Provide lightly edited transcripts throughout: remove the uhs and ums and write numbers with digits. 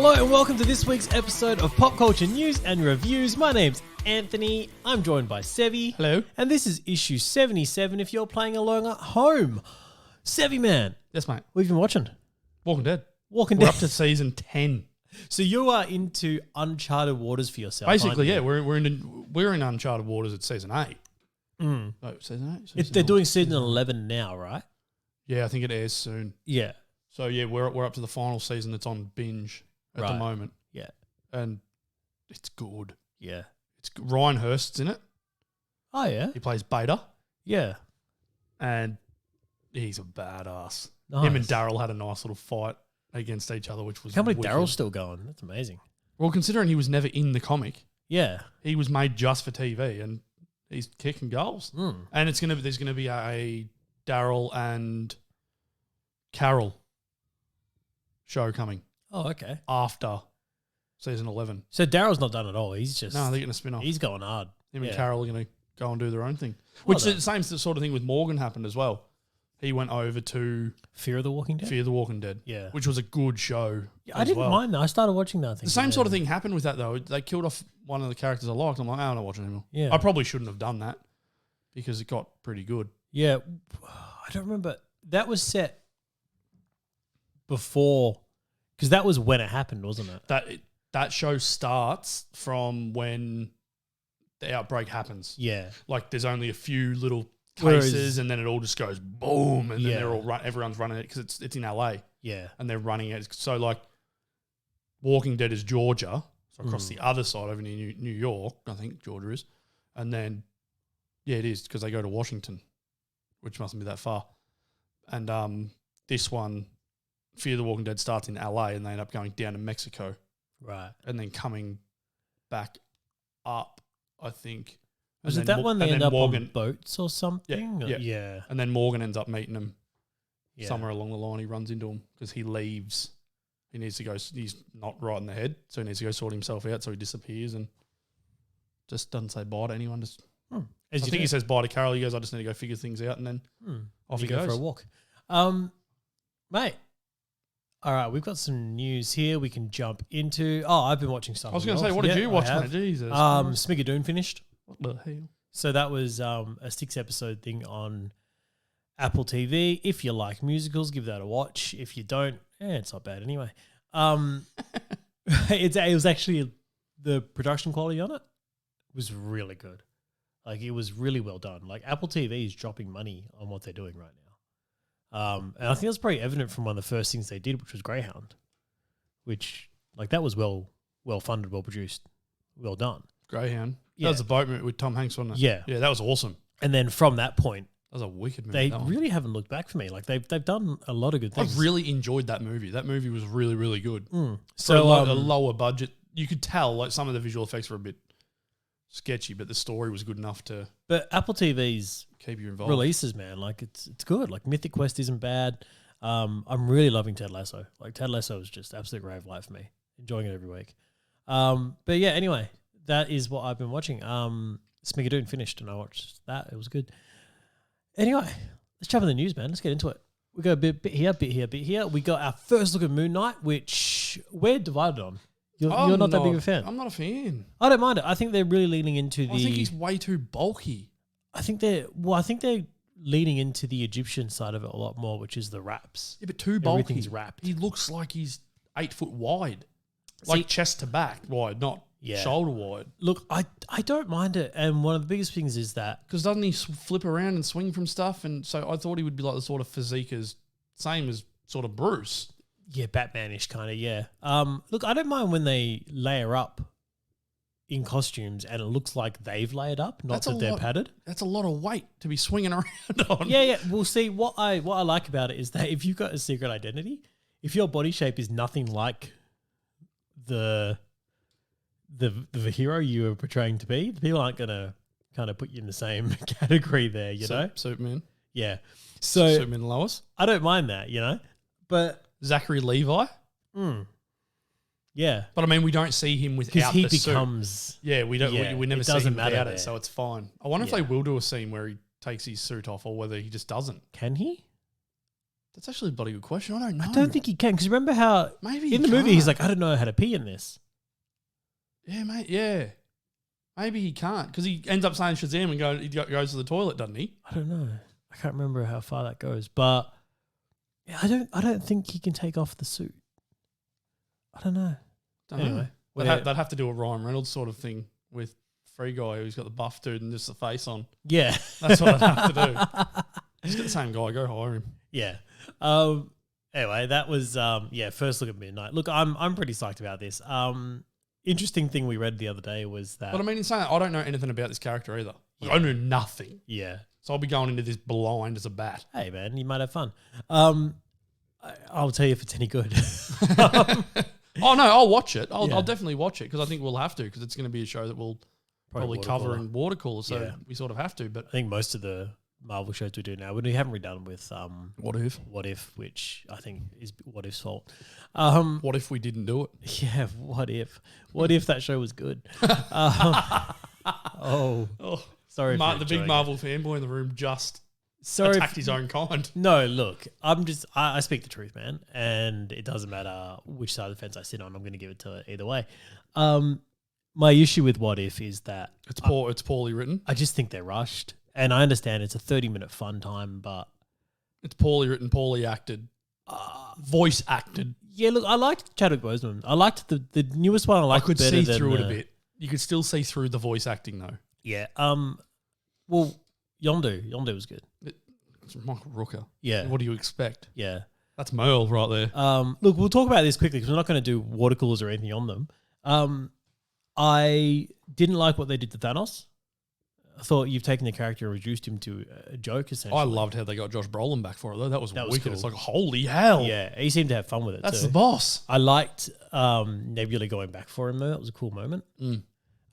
Hello and welcome to this week's episode of Pop Culture News and Reviews. My name's Anthony. I'm joined by Seve. Hello. And this is issue 77 if you're playing along at home. Seve, man. Yes, mate. What have you been watching? Walking Dead. Walking We're Dead. up to season 10. So you are into uncharted waters for yourself. Basically, yeah, aren't you? we're in uncharted waters at season 8. Mm. Oh, season 8? They're doing season 11 now, right? Yeah, I think it airs soon. Yeah. So yeah, we're up to the final season that's on binge at the moment. Yeah. And it's good. Yeah. It's good. Ryan Hurst's in it. Oh, yeah? He plays Beta. Yeah. And he's a badass. Nice. Him and Daryl had a nice little fight against each other, which was I can't believe wicked. Daryl's still going. That's amazing. Well, considering he was never in the comic, Yeah. he was made just for TV and he's kicking goals. Mm. And there's gonna be a Daryl and Carol show coming Oh, okay. after season 11. So Daryl's not done at all. He's just... No, they're going to spin off. He's going hard. Him and yeah. Carol are going to go and do their own thing. Well Which done. the same sort of thing with Morgan happened as well. He went over to Fear of the Walking Dead? Fear the Walking Dead, Yeah. which was a good show. I as didn't well. mind that. I started watching that thing. The same sort of thing happened with that though. They killed off one of the characters I liked. I'm like, I'm not watching anymore. Yeah. I probably shouldn't have done that because it got pretty good. Yeah. I don't remember. That was set before, because that was when it happened, wasn't it? That show starts from when the outbreak happens. Yeah. Like there's only a few little Whereas- cases, and then it all just goes boom, and then Yeah. they're all everyone's running it because it's in LA, Yeah. and they're running it. So like, Walking Dead is Georgia, so across Mm. the other side over near New York, I think Georgia is, and then yeah, it is because they go to Washington, which mustn't be that far, and this one, Fear the Walking Dead starts in LA, and they end up going down to Mexico, Right. and then coming back up, I think. Was And it then that Mo- one they and end then up Morgan, on boats or something? Yeah. Yeah. And then Morgan ends up meeting him Yeah. somewhere along the line. He runs into him because he leaves. He needs to go. He's not right in the head, so he needs to go sort himself out. So he disappears and just doesn't say bye to anyone. Just As I you think he do. says bye to Carol. He goes, I just need to go figure things out, and then off You he go goes. for a walk. Mate. All right, we've got some news here we can jump into. Oh, I've been watching stuff. I was going to say, what did you watch, mate? Jesus. Smigadoon finished. What the hell? So that was a 6-episode thing on Apple TV. If you like musicals, give that a watch. If you don't, it's not bad anyway. It was actually, the production quality on it was really good. Like, it was really well done. Like, Apple TV is dropping money on what they're doing right now. And I think that's probably evident from one of the first things they did, which was Greyhound, which, like, that was well funded, well produced, well done. Greyhound. Yeah. That was the boat movie with Tom Hanks, wasn't it? Yeah. Yeah, that was awesome. And then from that point, That was a wicked movie. they that one. really haven't looked back for me. Like, they've done a lot of good I things. really enjoyed that movie. That movie was really, really good. So So a lower budget, you could tell like some of the visual effects were a bit sketchy, but the story was good enough to but Apple TV's keep you involved. releases, man, like it's good. Like Mythic Quest isn't bad. I'm really loving Ted Lasso. Like Ted Lasso is just absolute rave life for me. Enjoying it every week. But yeah, anyway, that is what I've been watching. Smigadoon finished and I watched that. It was good. Anyway, let's jump in the news, man. Let's get into it. We got a bit here, bit here. We got our first look at Moon Knight, which we're divided on. You're not that big of a fan. I'm not a fan. I don't mind it. I think they're really leaning into I think he's way too bulky. I think they're leaning into the Egyptian side of it a lot more, which is the wraps. Yeah, but too bulky. Everything's wrapped. He looks like he's 8 foot wide, See- like chest to back wide, not Yeah. shoulder wide. Look, I don't mind it, and one of the biggest things is that Because doesn't he flip around and swing from stuff? And so I thought he would be like the sort of physique as same as sort of Bruce. yeah, Batmanish kind of yeah. Look, I don't mind when they layer up in costumes and it looks like they've layered up, not That's a that they're lot. padded. That's a lot of weight to be swinging around on. Yeah. Well, see, what I like about it is that if you've got a secret identity, if your body shape is nothing like the hero you are portraying to be, people aren't gonna kind of put you in the same category there, you know? Superman. Yeah. So Superman and Lois. I don't mind that, you know? But Zachary Levi. yeah. But I mean, we don't see him Because without he the suit. becomes Yeah, we don't. Yeah, we never it see doesn't him matter without there. it, so it's fine. I wonder if Yeah. they will do a scene where he takes his suit off, or whether he just doesn't. can he? That's actually a bloody good question. I don't know. I don't think he can, because remember how maybe in the movie he's like, I don't know how to pee in this. Yeah, mate. Yeah, maybe he can't because he ends up saying Shazam and he goes to the toilet, doesn't he? I don't know. I can't remember how far that goes, but yeah, I don't think he can take off the suit. I don't know. Anyway, they'd have to do a Ryan Reynolds sort of thing with Free Guy who's got the buff dude and just the face on. Yeah, that's what I'd have to do. Just get the same guy. Go hire him. Yeah. Anyway, that was first look at Midnight. Look, I'm pretty psyched about this. Interesting thing we read the other day was that. But I mean, in saying that, I don't know anything about this character either. Like, I know nothing. Yeah. So I'll be going into this blind as a bat. Hey man, you might have fun. I'll tell you if it's any good. Oh no, I'll watch it. I'll definitely watch it because I think we'll have to because it's going to be a show that we'll probably cover in water cooler. So we sort of have to. But I think most of the Marvel shows we do now, we haven't redone with What If, which I think is What If's fault. What if we didn't do it? Yeah, what if that show was good? Sorry, the big Marvel fanboy in the room just attacked his own kind. No, look, I speak the truth, man, and it doesn't matter which side of the fence I sit on. I'm going to give it to it either way. My issue with What If is that it's poorly written. I just think they're rushed. And I understand it's a 30-minute fun time, but it's poorly written, poorly acted, voice acted. Yeah, look, I liked Chadwick Boseman. I liked the newest one. I could see through it a bit. You could still see through the voice acting though. Yeah. Well, Yondu was good. It's Michael Rooker. Yeah. What do you expect? Yeah. That's Merle right there. Look, we'll talk about this quickly because we're not going to do water coolers or anything on them. I didn't like what they did to Thanos. I thought you've taken the character and reduced him to a joke, essentially. I loved how they got Josh Brolin back for it, though. That was wicked. Cool. It's like, holy hell. Yeah, he seemed to have fun with it, That's the boss. I liked Nebula going back for him, though. That was a cool moment.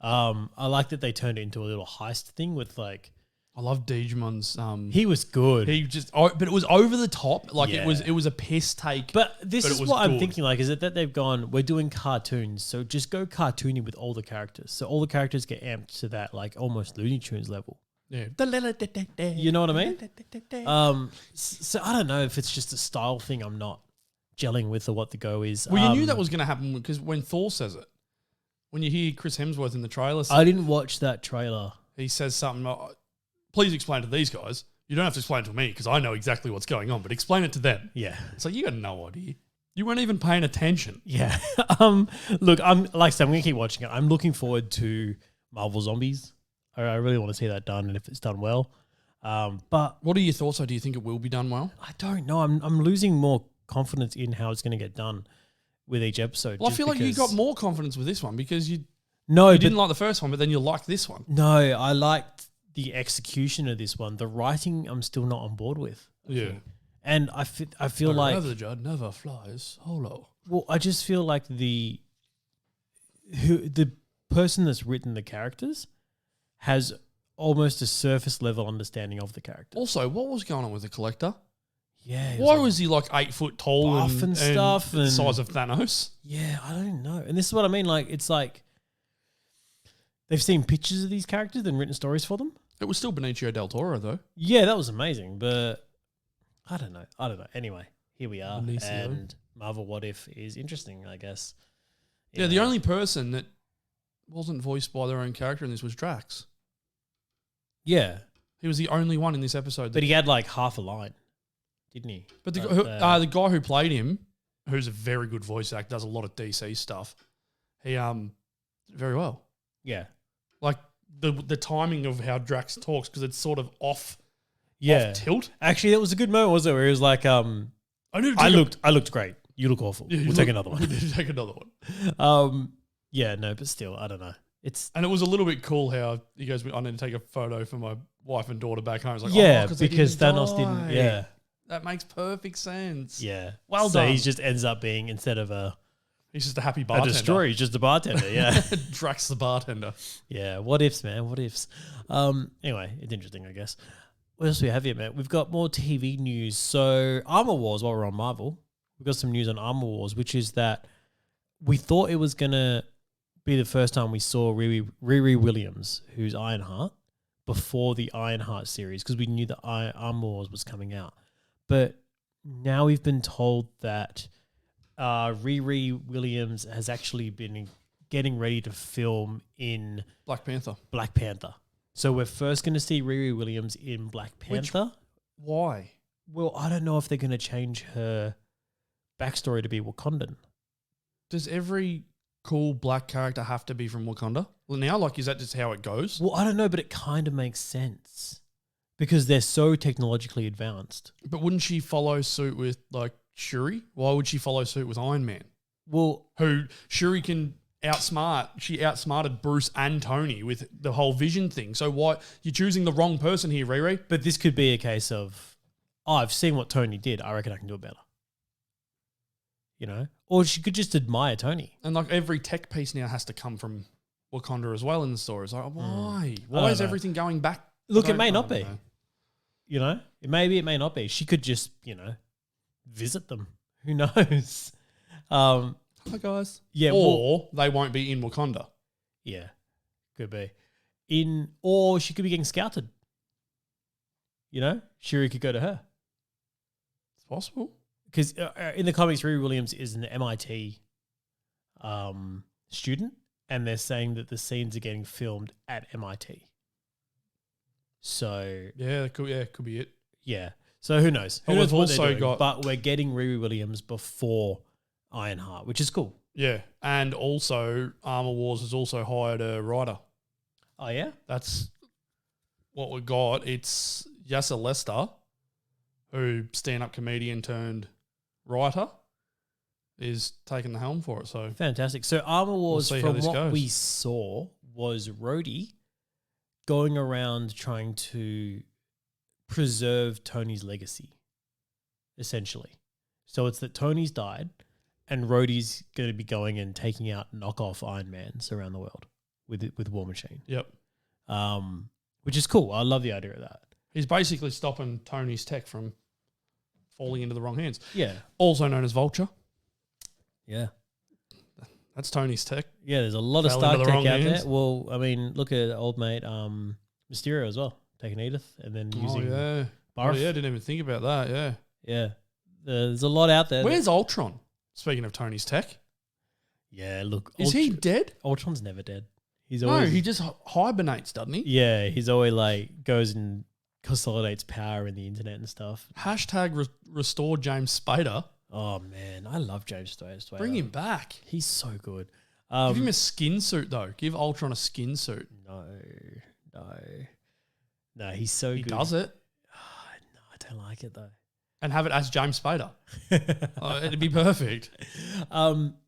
I liked that they turned it into a little heist thing with, like... I love Degemon's... he was good. But it was over the top. Like, it was a piss take. But this is what I'm thinking, like, is it that they've gone, we're doing cartoons, so just go cartoony with all the characters. So all the characters get amped to that, like, almost Looney Tunes level. Yeah. You know what I mean? So I don't know if it's just a style thing I'm not gelling with or what the go is. Well, you knew that was going to happen because when Thor says it, when you hear Chris Hemsworth in the trailer... I didn't watch that trailer. He says something... Please explain to these guys. You don't have to explain to me because I know exactly what's going on, but explain it to them. Yeah. It's like, you got no idea. You weren't even paying attention. Yeah. Look, I'm going to keep watching it. I'm looking forward to Marvel Zombies. I really want to see that done and if it's done well. But what are your thoughts? Do you think it will be done well? I don't know. I'm losing more confidence in how it's going to get done with each episode. Well, I feel like you got more confidence with this one because you didn't like the first one, but then you liked this one. No, I liked the execution of this one. The writing, I'm still not on board with. Yeah. And I feel like... The Judd never flies solo. Well, I just feel like the person that's written the characters has almost a surface level understanding of the character. Also, what was going on with the Collector? Yeah. Why was he like 8 foot tall and stuff and the size of Thanos? Yeah, I don't know. And this is what I mean. Like, it's like they've seen pictures of these characters and written stories for them. It was still Benicio del Toro, though. Yeah, that was amazing, but I don't know. Anyway, here we are. Benicio. And Marvel What If is interesting, I guess. Yeah, the only person that wasn't voiced by their own character in this was Drax. Yeah. He was the only one in this episode. But he had like half a line, didn't he? But the guy who played him, who's a very good voice actor, does a lot of DC stuff, he did very well. Yeah. Like the timing of how Drax talks, because it's sort of off tilt. Actually, that was a good moment, wasn't it? Where he was like, I looked great. You look awful. We'll take another one. Take another one. Yeah, no, but still, I don't know. And it was a little bit cool how he goes, I need to take a photo for my wife and daughter back home. It's like, because Thanos didn't. Yeah. That makes perfect sense. Yeah. Well done. So he just ends up being, instead of he's just a happy bartender. A destroyer, he's just a bartender, yeah. Drax the bartender. Yeah, what ifs, man, what ifs. Anyway, it's interesting, I guess. What else do we have here, man? We've got more TV news. So Armour Wars, while we're on Marvel, we've got some news on Armour Wars, which is that we thought it was going to be the first time we saw Riri Williams, who's Ironheart, before the Ironheart series, because we knew that Armour Wars was coming out. But now we've been told that Riri Williams has actually been getting ready to film in Black Panther. Black Panther. So we're first going to see Riri Williams in Black Panther. Why? Well, I don't know if they're going to change her backstory to be Wakandan. Does every cool black character have to be from Wakanda? Well, now, like, is that just how it goes? Well, I don't know, but it kind of makes sense because they're so technologically advanced. But wouldn't she follow suit with, like, Shuri? Why would she follow suit with Iron Man? Well, Who Shuri can she outsmarted Bruce and Tony with the whole vision thing. So why you're choosing the wrong person here, Riri? but this could be a case of, oh, I've seen what Tony did. I reckon I can do it better. You know? Or she could just admire Tony. And like every tech piece now has to come from Wakanda as well in the story. It's like, why? I Why don't is know. everything going back? Look, I it may don't not be. know. You know? It may not be. She could just, visit them. Who knows? Hi guys. Yeah. Or they won't be in Wakanda. Yeah. Could be. Or she could be getting scouted. Shuri could go to her. It's possible. Because in the comics, Riri Williams is an MIT student, and they're saying that the scenes are getting filmed at MIT. So Yeah, could be it. yeah. So who knows? But Who knows we've what they're also doing? got- But we're getting Riri Williams before Ironheart, which is cool. Yeah. And also Armour Wars has also hired a writer. Oh yeah. That's what we got. It's Yasser Lester, who stand-up comedian turned writer, is taking the helm for it. So Fantastic. So Armour Wars, see how from this what goes. we saw, was Rhodey going around trying to preserve Tony's legacy, essentially. So it's that Tony's died and Rhodey's going to be going and taking out knockoff Iron Mans around the world with War Machine. yep. Which is cool. I love the idea of that. He's basically stopping Tony's tech from falling into the wrong hands. Yeah. Also known as Vulture. Yeah. That's Tony's tech. Yeah, there's a lot of Fell Stark into tech the out wrong there. hands. Well, I mean, look at old mate Mysterio as well, taking Edith and then using yeah. Barf. Yeah, I didn't even think about that. Yeah. Yeah. There's a lot out there. Where's Ultron? Speaking of Tony's tech. Yeah, look. Is he dead? Ultron's never dead. He's No, always he just hibernates, doesn't he? yeah. He's always like goes and consolidates power in the internet and stuff. Hashtag restore James Spader. Oh man, I love James Spader. Bring him back. He's so good. Give him a skin suit though. Give Ultron a skin suit. No. He's so He good. does it. No, I don't like it though. And have it as James Spader. It'd be perfect.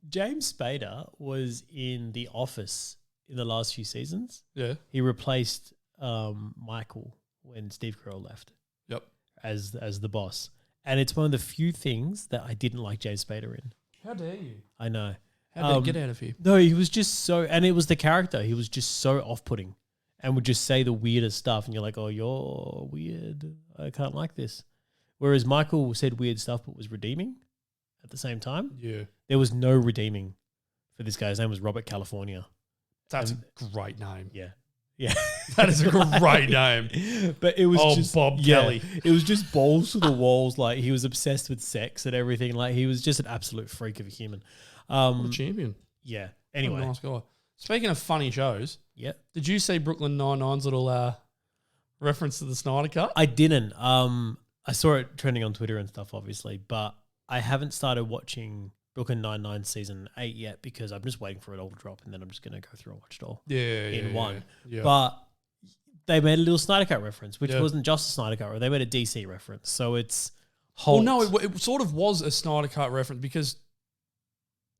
James Spader was in The Office in the last few seasons. Yeah. He replaced Michael when Steve Carell left. Yep. As the boss. And it's one of the few things that I didn't like James Spader in. How dare you? I know. How dare get out of here? No, he was just so, and it was the character. He was just so off-putting and would just say the weirdest stuff. And you're like, oh, you're weird. I can't like this. Whereas Michael said weird stuff but was redeeming at the same time. Yeah. There was no redeeming for this guy. His name was Robert California. That's a great name. Yeah. Yeah. That is a great name. But it was just Bob Kelly. It was just balls to the walls. Like he was obsessed with sex and everything. Like he was just an absolute freak of a human. What a champion. Yeah. What Anyway. a nice guy. Speaking of funny shows, Yeah. did you see Brooklyn Nine-Nine's little reference to the Snyder Cut? I didn't. I saw it trending on Twitter and stuff, obviously, but I haven't started watching Brooklyn Nine-Nine season 8 yet because I'm just waiting for it all to drop and then I'm just going to go through and watch it all in one. Yeah. But they made a little Snyder Cut reference, which Yeah. wasn't just a Snyder Cut. They made a DC reference. So it's Well, Holt. no, it sort of was a Snyder Cut reference because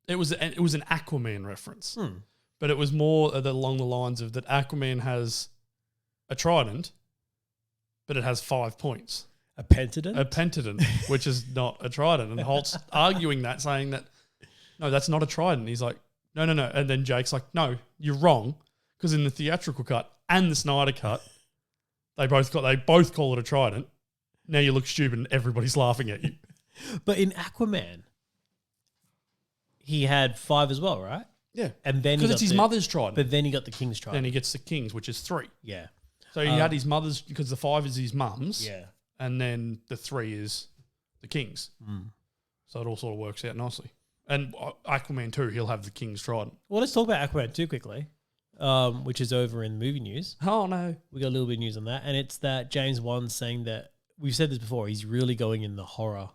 it was an Aquaman reference, but it was more along the lines of that Aquaman has a trident, but it has 5 points. A pentadent? A pentadent, which is not a trident. And Holt's arguing that, saying that, no, that's not a trident. He's like, no. And then Jake's like, no, you're wrong. Because in the theatrical cut and the Snyder cut, they both call it a trident. Now you look stupid and everybody's laughing at you. But in Aquaman, he had 5 as well, right? Yeah. And then Because it's his mother's trident. But then he got the king's trident. Then he gets the king's, which is 3. Yeah. So he had his mother's, because the 5 is his mum's. Yeah. And then the 3 is the Kings. Mm. So it all sort of works out nicely. And Aquaman 2, he'll have the King's trident. Well, let's talk about Aquaman 2 quickly, which is over in movie news. Oh, no. We got a little bit of news on that, and it's that James Wan's saying that, we've said this before, he's really going in the horror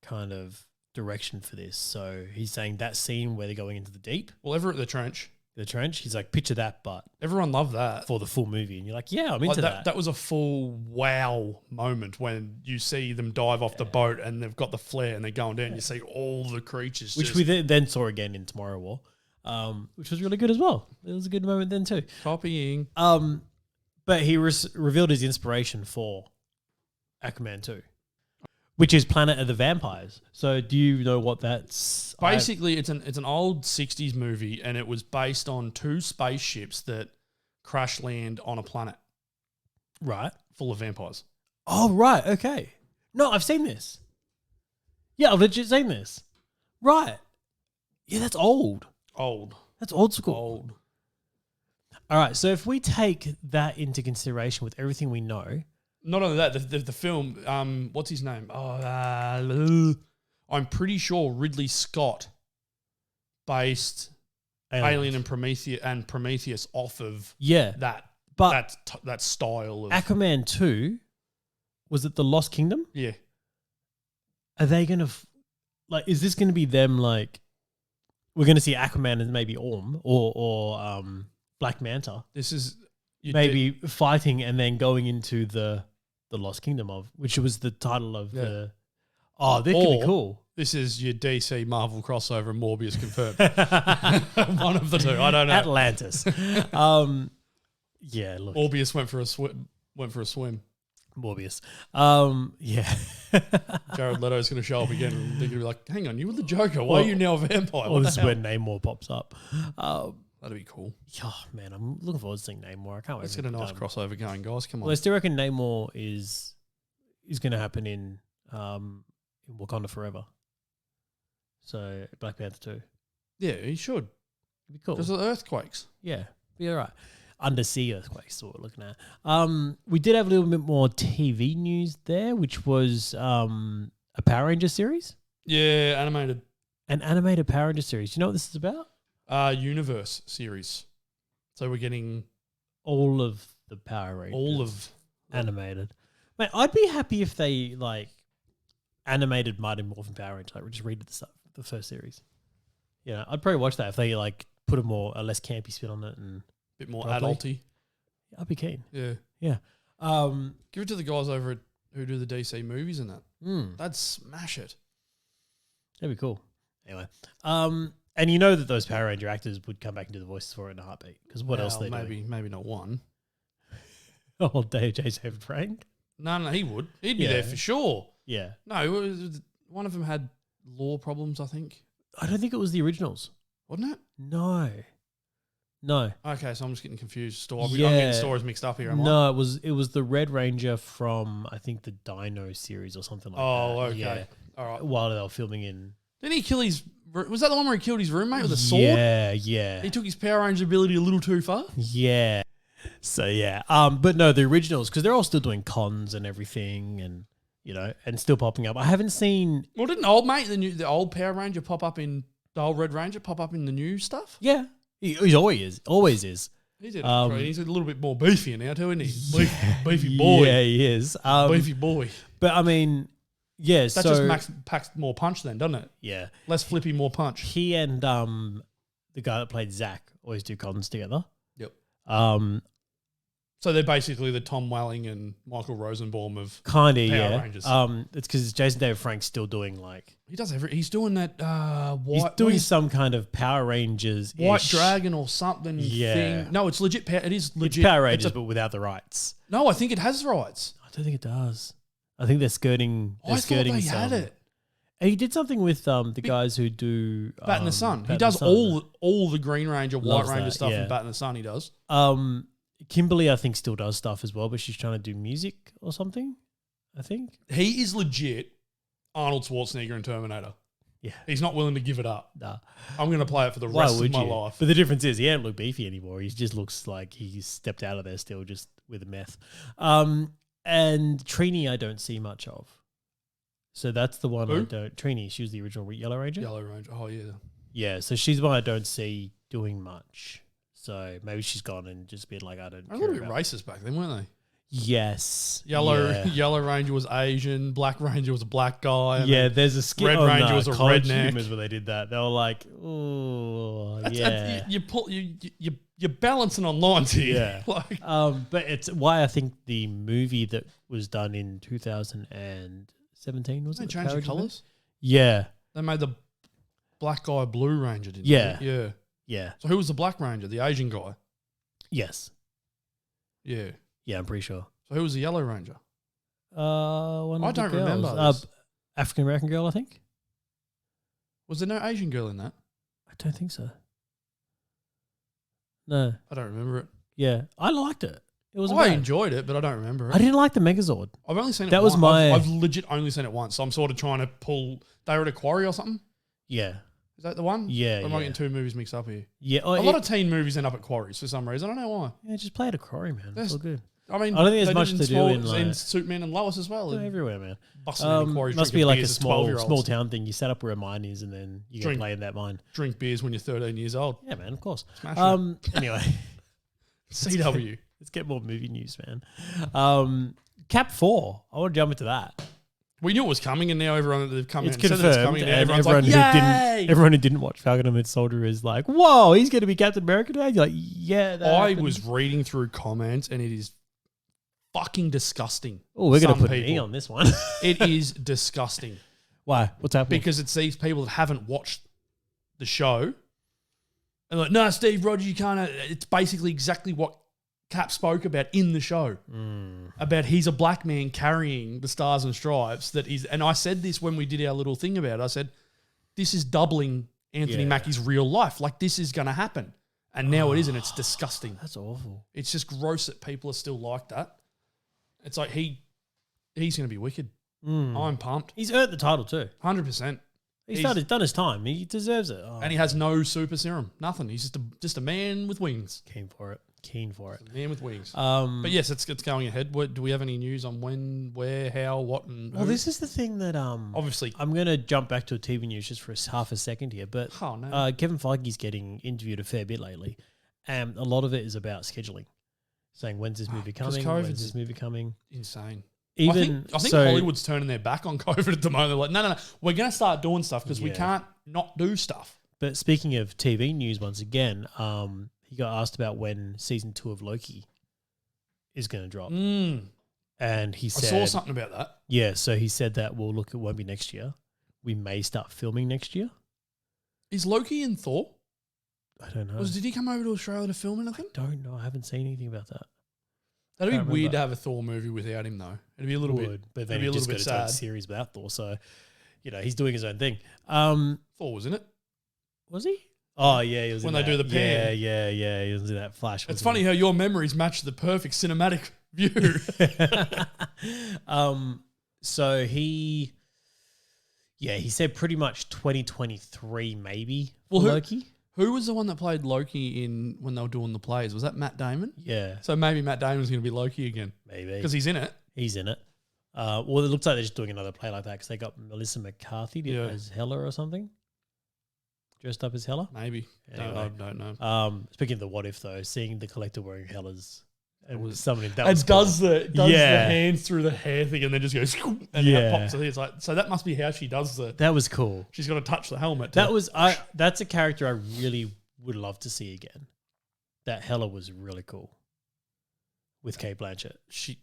kind of direction for this. So he's saying that scene where they're going into the deep. Well, ever at the trench. The trench, he's like, picture that, but everyone loved that for the full movie. And you're like, yeah, I'm into that. That was a full wow moment when you see them dive off the boat and they've got the flare and they're going down. You see all the creatures. Which we then saw again in Tomorrow War, which was really good as well. It was a good moment then too. Copying. But he revealed his inspiration for Aquaman 2. Which is Planet of the Vampires. So do you know what that's? Basically, it's an old 60s movie, and it was based on 2 spaceships that crash land on a planet. Right. Full of vampires. Oh, right. Okay. No, I've seen this. Yeah, I've legit seen this. Right. Yeah, that's old. That's old school. Old. All right. So if we take that into consideration with everything we know. Not only that, the film, what's his name? I'm pretty sure Ridley Scott based Alien and Prometheus off of that style of Aquaman 2. Was it The Lost Kingdom? Yeah. Are they going to is this going to be them we're going to see Aquaman as maybe Orm or Black Manta? This is maybe fighting and then going into the Lost Kingdom which was the title of the. Oh, that could be cool. This is your DC Marvel crossover and Morbius confirmed. One of the two. I don't know. Atlantis. Yeah, look. Morbius went for a swim. Morbius. Yeah. Jared Leto's going to show up again and they're going to be like, hang on, you were the Joker. Why are you now a vampire? Well, this is where Namor pops up. That'd be cool. Oh, man, I'm looking forward to seeing Namor. I can't wait. Let's get a nice crossover going, guys. Come on. Well, I still reckon Namor is going to happen in Wakanda Forever. So Black Panther 2. Yeah, he should. It'd be cool. Because of the earthquakes. Yeah, be all right. Undersea earthquakes is what we're looking at. We did have a little bit more TV news there, which was a Power Ranger series. Yeah, animated. An animated Power Ranger series. Do you know what this is about? Universe series. So we're getting all of the Power Rangers. All of animated. Mate, I'd be happy if they animated Mighty Morphin Power Rangers. We just redid the first series. Yeah, I'd probably watch that if they put a less campy spin on it and a bit more adulty. Yeah, I'd be keen. Yeah. Yeah. Give it to the guys over who do the DC movies and that. That'd smash it. That'd be cool. Anyway. And you know that those Power Ranger actors would come back and do the voices for it in a heartbeat. Because what else they do? Maybe not one. Oh, J.J. Frank? No, he would. He'd be there for sure. Yeah. No, one of them had law problems, I think. I don't think it was the originals. Wasn't it? No. Okay, so I'm just getting confused. I'm getting stories mixed up here, am I? No, it was the Red Ranger from, I think, the Dino series or something like that. Oh, okay. Yeah. All right. While they were filming in... Didn't he kill his... Was that the one where he killed his roommate with a sword? Yeah. He took his Power Ranger ability a little too far? Yeah. So, yeah. But no, the originals, because they're all still doing cons and everything and, and still popping up. I haven't seen... Well, didn't old mate, the old Power Ranger pop up in... The old Red Ranger pop up in the new stuff? Yeah. He always is. He's a little bit more beefier now too, isn't he? Beefy boy. Yeah, he is. Beefy boy. But, I mean... Yeah, that just packs more punch then, doesn't it? Yeah. Less flippy, more punch. He and the guy that played Zach always do cons together. Yep. So they're basically the Tom Welling and Michael Rosenbaum of Power Rangers. It's because Jason David Frank's still doing he does he's doing that he's doing some kind of Power Rangers White Dragon or something thing. No, it's legit. It is legit. It's Power Rangers, but without the rights. No, I think it has rights. I don't think it does. I think they're skirting. I thought they had it. And he did something with the guys who do Bat in the Sun. He does all the Green Ranger, White Ranger stuff in Bat in the Sun. He does. Kimberly, I think, still does stuff as well, but she's trying to do music or something. I think he is legit Arnold Schwarzenegger in Terminator. Yeah, he's not willing to give it up. Nah. I'm going to play it for the rest of my life. But the difference is he don't look beefy anymore. He just looks like he's stepped out of there still, just with a meth. And Trini, I don't see much of. So that's the one I Who? don't. Trini, she was the original Yellow Ranger. Yellow Ranger. Oh, yeah. Yeah, so she's the one I don't see doing much. So maybe she's gone and just been like, I don't. They're a care little bit about. racist back then, weren't they? Yes. Yellow Yeah. Yellow Ranger was Asian. Black Ranger was a black guy. and Yeah, then there's a skit Red on Ranger was a College redneck. Humors where they did that. They were like, oh, yeah. You're balancing on lines here. Yeah. Like, But it's why I think the movie that was done in 2017 was they it? changed the Power Rangers? colours. Yeah, They made the black guy Blue Ranger, didn't Yeah. they? Yeah. yeah, So who was the Black Ranger? The Asian guy. yes, Yeah. yeah. I'm pretty sure. So who was the Yellow Ranger? One I of the don't girls. remember this. African American girl, I think. Was there no Asian girl in that? I don't think so. No. I don't remember it. Yeah, I liked it. It was. I bad. enjoyed it, but I don't remember it. I didn't like the Megazord. I've only seen it. That was once. my- I've legit only seen it once. So I'm sort of trying to pull. They were at a quarry or something. Yeah, Is that the one? yeah, Or am I yeah. getting two movies mixed up here? Yeah, A lot of teen movies end up at quarries for some reason. I don't know why. yeah. Just play at a quarry, man. It's There's- all good. I mean, I don't think there's they much did to do in, like- Superman and Lois as well. They're and everywhere, man. busting in a quarry, Must drinking be like a beers as small 12-year-olds. town thing. You set up where a mine is, and then you go Drink. play in that mine. Drink beers when you're 13 years old. Yeah, man. Of course. Smash it. Anyway, CW. let's get more movie news, man. Cap 4. I want to jump into that. We knew it was coming, and now everyone they've come It's in and said confirmed, it's coming, and and everyone's everyone like, who "Yay!" didn't, everyone who didn't watch Falcon and Winter Soldier is like, "Whoa, he's going to be Captain America now." You're like, "Yeah." That I happened. was reading through comments, and it is fucking disgusting. Oh, we're going to some put an E people. on this one. It is disgusting Why? What's happening? because it's these people that haven't watched the show, and like, no, Steve Rogers, you can't. It's basically exactly what Cap spoke about in the show. About he's a black man carrying the stars and stripes that he's, and I said this when we did our little thing about it. I said, this is doubling Anthony Yeah. Mackie's real life. Like this is going to happen. And now it isn't. It's disgusting. That's awful. It's just gross that people are still like that. It's like he's going to be wicked. I'm pumped. He's earned the title too. 100%. He's done his time. He deserves it. Oh, And he has no super serum. Nothing. He's just a man with wings. keen for it. Keen for it. A man with wings. But But yes, it's going ahead. What, do we have any news on when, where, how, what, and well, who? this is the thing that Obviously. I'm going to jump back to TV news just for half a second here. But Oh, no. Kevin Feige's getting interviewed a fair bit lately, and a lot of it is about scheduling, saying when's this movie 'cause coming? COVID's When's this movie coming? Insane. Even I think so, Hollywood's turning their back on COVID at the moment. They're like, no. We're going to start doing stuff because we Yeah. can't not do stuff. But speaking of TV news, once again, he got asked about when season 2 of Loki is going to drop, and he I said, saw something about that. Yeah, so he said that well, look, it won't be next year. We may start filming next year. Is Loki in Thor? I don't know. Did he come over to Australia to film anything? Don't know. I haven't seen anything about that. That'd be Can't weird remember. to have a Thor movie without him, though. It'd be a little bit. But it'd then be he a just little got bit his own sad. series without Thor, so he's doing his own thing. Thor was in it. Was he? Oh yeah, he was When in they do that. the pan. Yeah. He was in that Flash. It's wasn't funny he? how your memories match the perfect cinematic view. So he said pretty much 2023 maybe for Well, Loki. Who was the one that played Loki in when they were doing the plays? Was that Matt Damon? Yeah, So maybe Matt Damon's going to be Loki again maybe because he's in it. he's in it. Well, it looks like they're just doing another play like that because they got Melissa McCarthy Yeah. as Hela or something, dressed up as Hela. Maybe. Anyway. I don't know. Speaking of the what if though, seeing the Collector wearing Helas and was- something that It was cool. does the Yeah. hands through the hair thing and then just goes and Yeah. it pops. It's like so that must be how she does the. That was cool. She's got to touch the helmet. That's a character I really would love to see again. That Hela was really cool with Kate Blanchett. She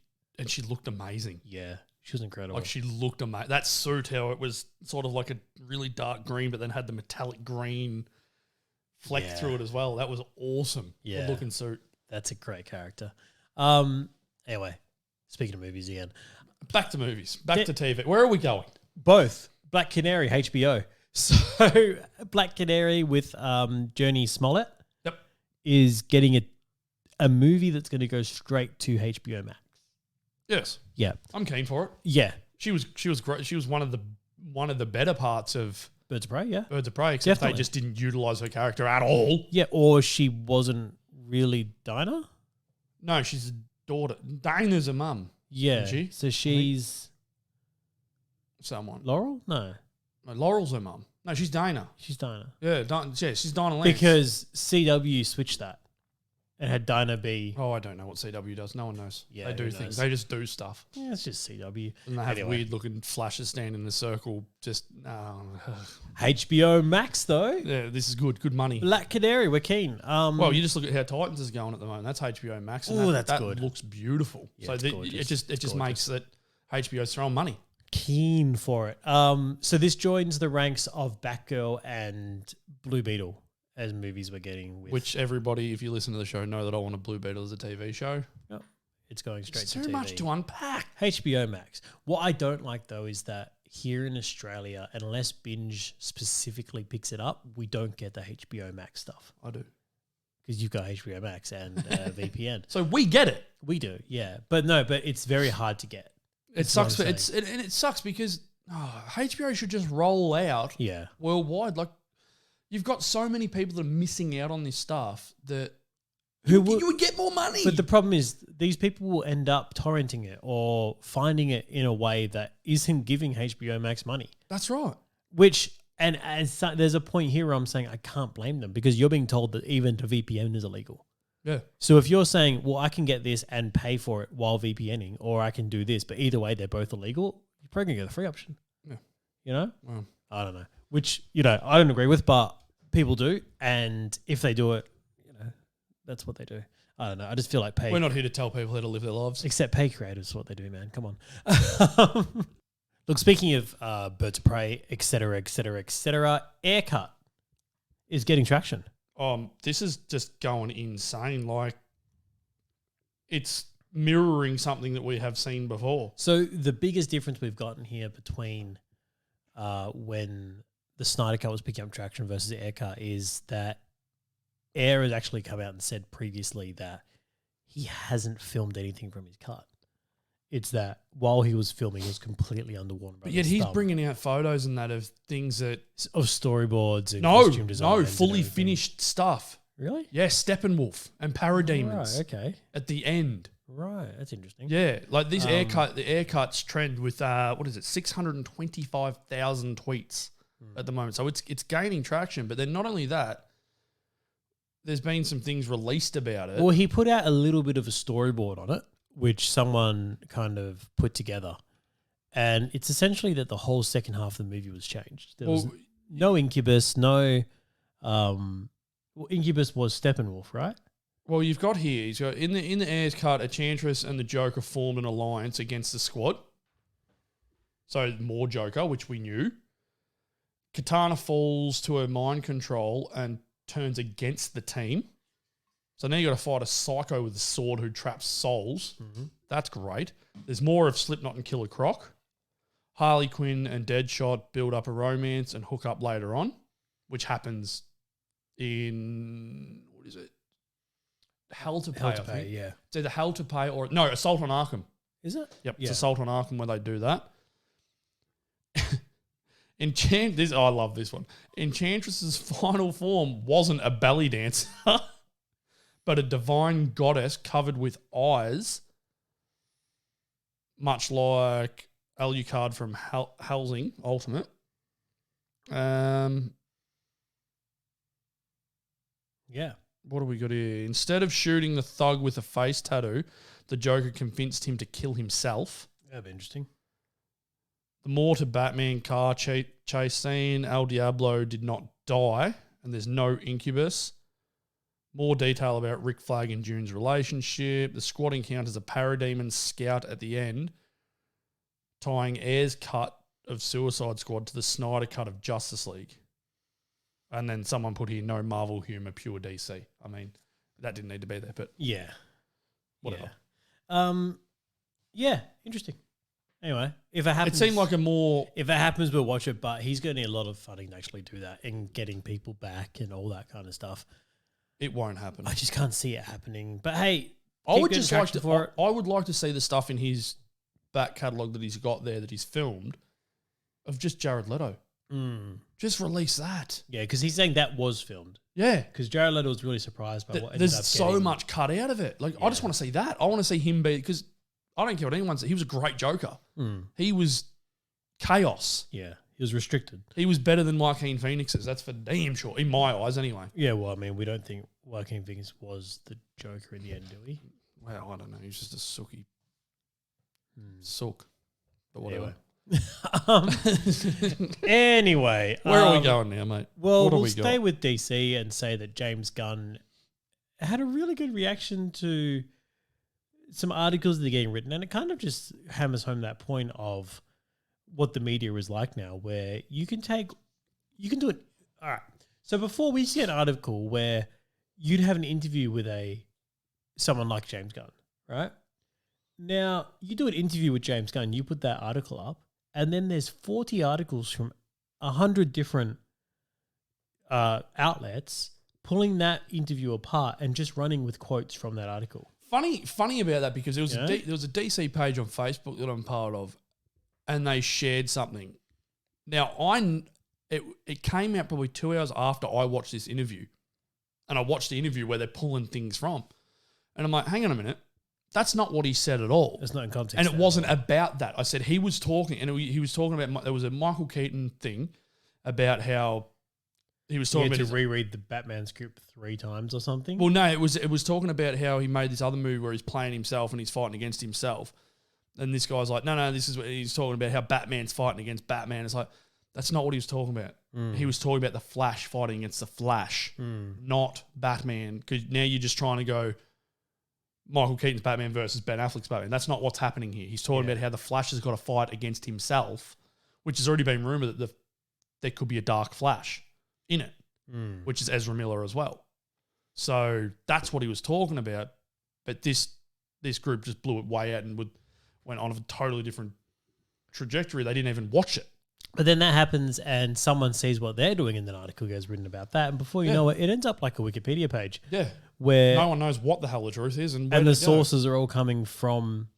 looked amazing. Yeah, she was incredible. Like she looked amazing. That suit, how it was sort of like a really dark green, but then had the metallic green fleck Yeah. through it as well. That was awesome. Yeah. Good looking suit. That's a great character. Anyway, speaking of movies again, Back to movies. Back to TV. Where are we going? both Black Canary, HBO. So Black Canary with Journey Smollett Yep. is getting a movie that's going to go straight to HBO Max. Yes. Yeah, I'm keen for it. yeah. She was great. She was one of the better parts of Birds of Prey. Yeah, Birds of Prey, except Definitely. they just didn't utilize her character at all. yeah. Or she wasn't really Dinah. No, she's a daughter. Dana's a mum. Yeah. Isn't she? So she's someone. Laurel? No. No, Laurel's her mum. No, she's Dana. She's Dinah. Yeah, she's Dana Lance. Because CW switched that and had Dinah be... Oh, I don't know what CW does. No one knows. Yeah, they do who things. knows? They just do stuff. Yeah, it's just CW. And they have Anyway. weird-looking flashes standing in a circle. Just, HBOMax, though. yeah, this is good. Good money. Black Canary, we're keen. Well, you just look at how Titans is going at the moment. That's HBOMax. And Ooh, that that's good. looks beautiful. Yeah, so it's gorgeous. it just makes that HBO's throwing money. Keen for it. So this joins the ranks of Batgirl and Blue Beetle as movies we're getting with. Which everybody, if you listen to the show, know that I want a Blue Beetle as a TV show. Yep. It's going straight It's to too TV. much to unpack. HBOMax. What I don't like, though, is that here in Australia, unless Binge specifically picks it up, we don't get the HBOMax stuff. I do. Because you've got HBOMax and VPN. So we get it. We do, yeah. But it's very hard to get. It sucks. And it sucks because HBO should just roll out worldwide. Like, you've got so many people that are missing out on this stuff that you would get more money. But the problem is these people will end up torrenting it or finding it in a way that isn't giving HBO Max money. That's right. There's a point here where I'm saying I can't blame them because you're being told that even to VPN is illegal. Yeah. So if you're saying, well, I can get this and pay for it while VPNing, or I can do this, but either way, they're both illegal, you're probably going to get the free option. Yeah. You know? Well, I don't know. Which, I don't agree with, but people do. And if they do it, that's what they do. I don't know. I just feel like we're not here to tell people how to live their lives. Except pay creators is what they do, man. Come on. Look, speaking of Birds of Prey, et cetera, AyreCut is getting traction. This is just going insane. Like, it's mirroring something that we have seen before. So the biggest difference we've gotten here between when the Snyder Cut was picking up traction versus AyreCut is that Ayer has actually come out and said previously that he hasn't filmed anything from his cut. It's that while he was filming, he was completely underwater. But yet he's bringing out photos and that of things that... Of storyboards and costume design. No, fully finished stuff. Really? Yeah, Steppenwolf and Parademons. Right, okay. At the end. Right, that's interesting. Yeah, like this AyreCut, the AyreCut's trend with, 625,000 tweets at the moment. So it's gaining traction. But then not only that, there's been some things released about it. Well, he put out a little bit of a storyboard on it, which someone kind of put together. And it's essentially that the whole second half of the movie was changed. There was no Incubus, no... Incubus was Steppenwolf, right? Well, you've got here, he's got in the AyreCut, Enchantress and the Joker formed an alliance against the Squad. So more Joker, which we knew. Katana falls to her mind control and turns against the team. So now you got to fight a psycho with a sword who traps souls. Mm-hmm. That's great. There's more of Slipknot and Killer Croc. Harley Quinn and Deadshot build up a romance and hook up later on, which happens in, what is it? Hell to Pay. Hell to Pay, yeah. It's either Hell to Pay or, no, Assault on Arkham. Is it? Yep, yeah. It's Assault on Arkham where they do that. I love this one. Enchantress's final form wasn't a belly dancer, but a divine goddess covered with eyes, much like Alucard from Helsing Ultimate. Yeah. What do we got here? Instead of shooting the thug with a face tattoo, the Joker convinced him to kill himself. That'd be interesting. The more to Batman car chase scene, El Diablo did not die, and there's no Incubus. More detail about Rick Flag and June's relationship. The Squad encounters a Parademon scout at the end, tying Ayer's cut of Suicide Squad to the Snyder cut of Justice League. And then someone put here, no Marvel humor, pure DC. I mean, that didn't need to be there, but... Yeah. Whatever. Yeah, interesting. Anyway, if it happens... It seemed like a more... If it happens, we'll watch it, but he's going to need a lot of funding to actually do that and getting people back and all that kind of stuff. It won't happen. I just can't see it happening. But hey, I would like to see the stuff in his back catalogue that he's got there that he's filmed of just Jared Leto. Just release that. Yeah, because he's saying that was filmed. Yeah. Because Jared Leto was really surprised by what ended there's up so getting. much cut out of it. Like, I just want to see that. I want to see him be... Because I don't care what anyone says. He was a great Joker. He was chaos. Yeah, he was restricted. He was better than Joaquin Phoenix's. That's for damn sure, in my eyes anyway. Yeah, well, I mean, we don't think Joaquin Phoenix was the Joker in the end, do we? Well, I don't know. He was just a sooky sook. But whatever. Anyway. Where are we going now, mate? Well, we'll stay with DC and say that James Gunn had a really good reaction to some articles that are getting written, and it kind of just hammers home that point of what the media is like now, where you can do it. All right. So before, we see an article where you'd have an interview with someone like James Gunn, right? Now, you do an interview with James Gunn, you put that article up, and then there's 40 articles from 100 different outlets pulling that interview apart and just running with quotes from that article. Funny about that, because there was a DC page on Facebook that I'm part of, and they shared something. Now, it came out probably 2 hours after I watched this interview, and I watched the interview where they're pulling things from, and I'm like, hang on a minute. That's not what he said at all. It's not in context. And it wasn't about that. I said he was talking, and he was talking about, there was a Michael Keaton thing about how he was talking about to reread the Batman script 3 times or something. Well, no, it was talking about how he made this other movie where he's playing himself and he's fighting against himself. And this guy's like, no, this is what he's talking about, how Batman's fighting against Batman. It's like, that's not what he was talking about. He was talking about the Flash fighting against the Flash, not Batman. Because now you're just trying to go Michael Keaton's Batman versus Ben Affleck's Batman. That's not what's happening here. He's talking about how the Flash has got to fight against himself, which has already been rumored that there could be a Dark Flash in it, which is Ezra Miller as well. So that's what he was talking about. But this group just blew it way out and went on a totally different trajectory. They didn't even watch it. But then that happens and someone sees what they're doing and an article gets written about that. And before you know it, it ends up like a Wikipedia page. Yeah. Where no one knows what the hell the truth is. And the sources are all coming from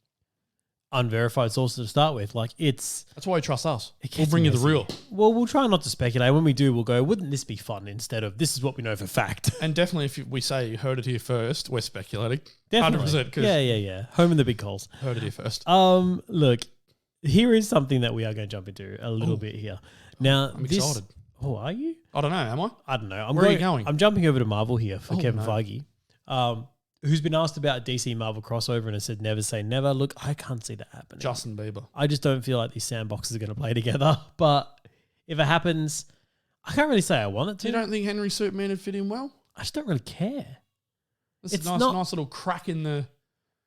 unverified sources to start with. Like that's why you trust us. We'll bring you the real. Well, we'll try not to speculate. When we do, we'll go, wouldn't this be fun, instead of this is what we know for fact. And definitely if we say you heard it here first, we're speculating. Definitely. 100%. Yeah. Home in the big calls. Heard it here first. Look, here is something that we are going to jump into a little bit here. Now, I'm excited. Oh, are you? I don't know. Am I? I don't know. Where are you going? I'm jumping over to Marvel here for Kevin Feige, who's been asked about DC Marvel crossover and has said never say never. Look, I can't see that happening. Justin Bieber. I just don't feel like these sandboxes are going to play together. But if it happens, I can't really say I want it to. You don't think Henry Superman would fit in well? I just don't really care. It's a nice little crack in the...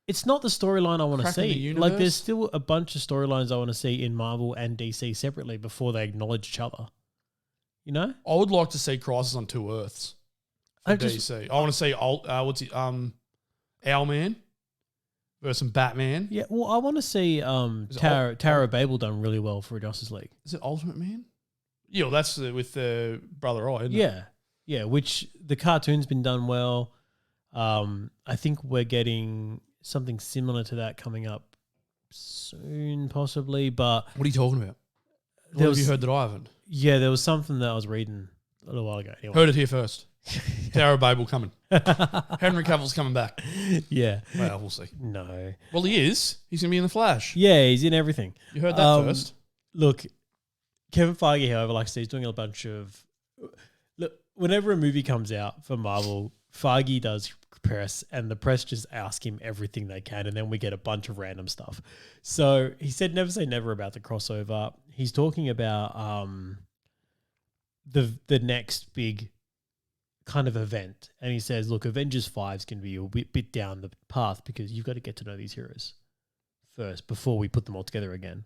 It's not the storyline I want to see. The like, there's still a bunch of storylines I want to see in Marvel and DC separately before they acknowledge each other. You know? I would like to see Crisis on Two Earths for DC. I want to see Owlman versus Batman. Yeah, well, I want to see Tower of Babel done really well for Justice League. Is it Ultimate Man? Yeah, well, that's with Brother Eye, isn't it? Yeah, which the cartoon's been done well. I think we're getting something similar to that coming up soon, possibly. But what are you talking about? What have you heard that I haven't? Yeah, there was something that I was reading a little while ago. Anyway. Heard it here first. Tower of Babel coming. Henry Cavill's coming back. Yeah. Well, we'll see. No. Well, he is. He's going to be in The Flash. Yeah, he's in everything. You heard that first. Look, Kevin Feige, however, like I said, he's doing a bunch of... Look, whenever a movie comes out for Marvel, Feige does press, and the press just ask him everything they can, and then we get a bunch of random stuff. So he said never say never about the crossover. He's talking about the next big kind of event, and he says, look, Avengers 5 is going to be a bit down the path because you've got to get to know these heroes first before we put them all together again.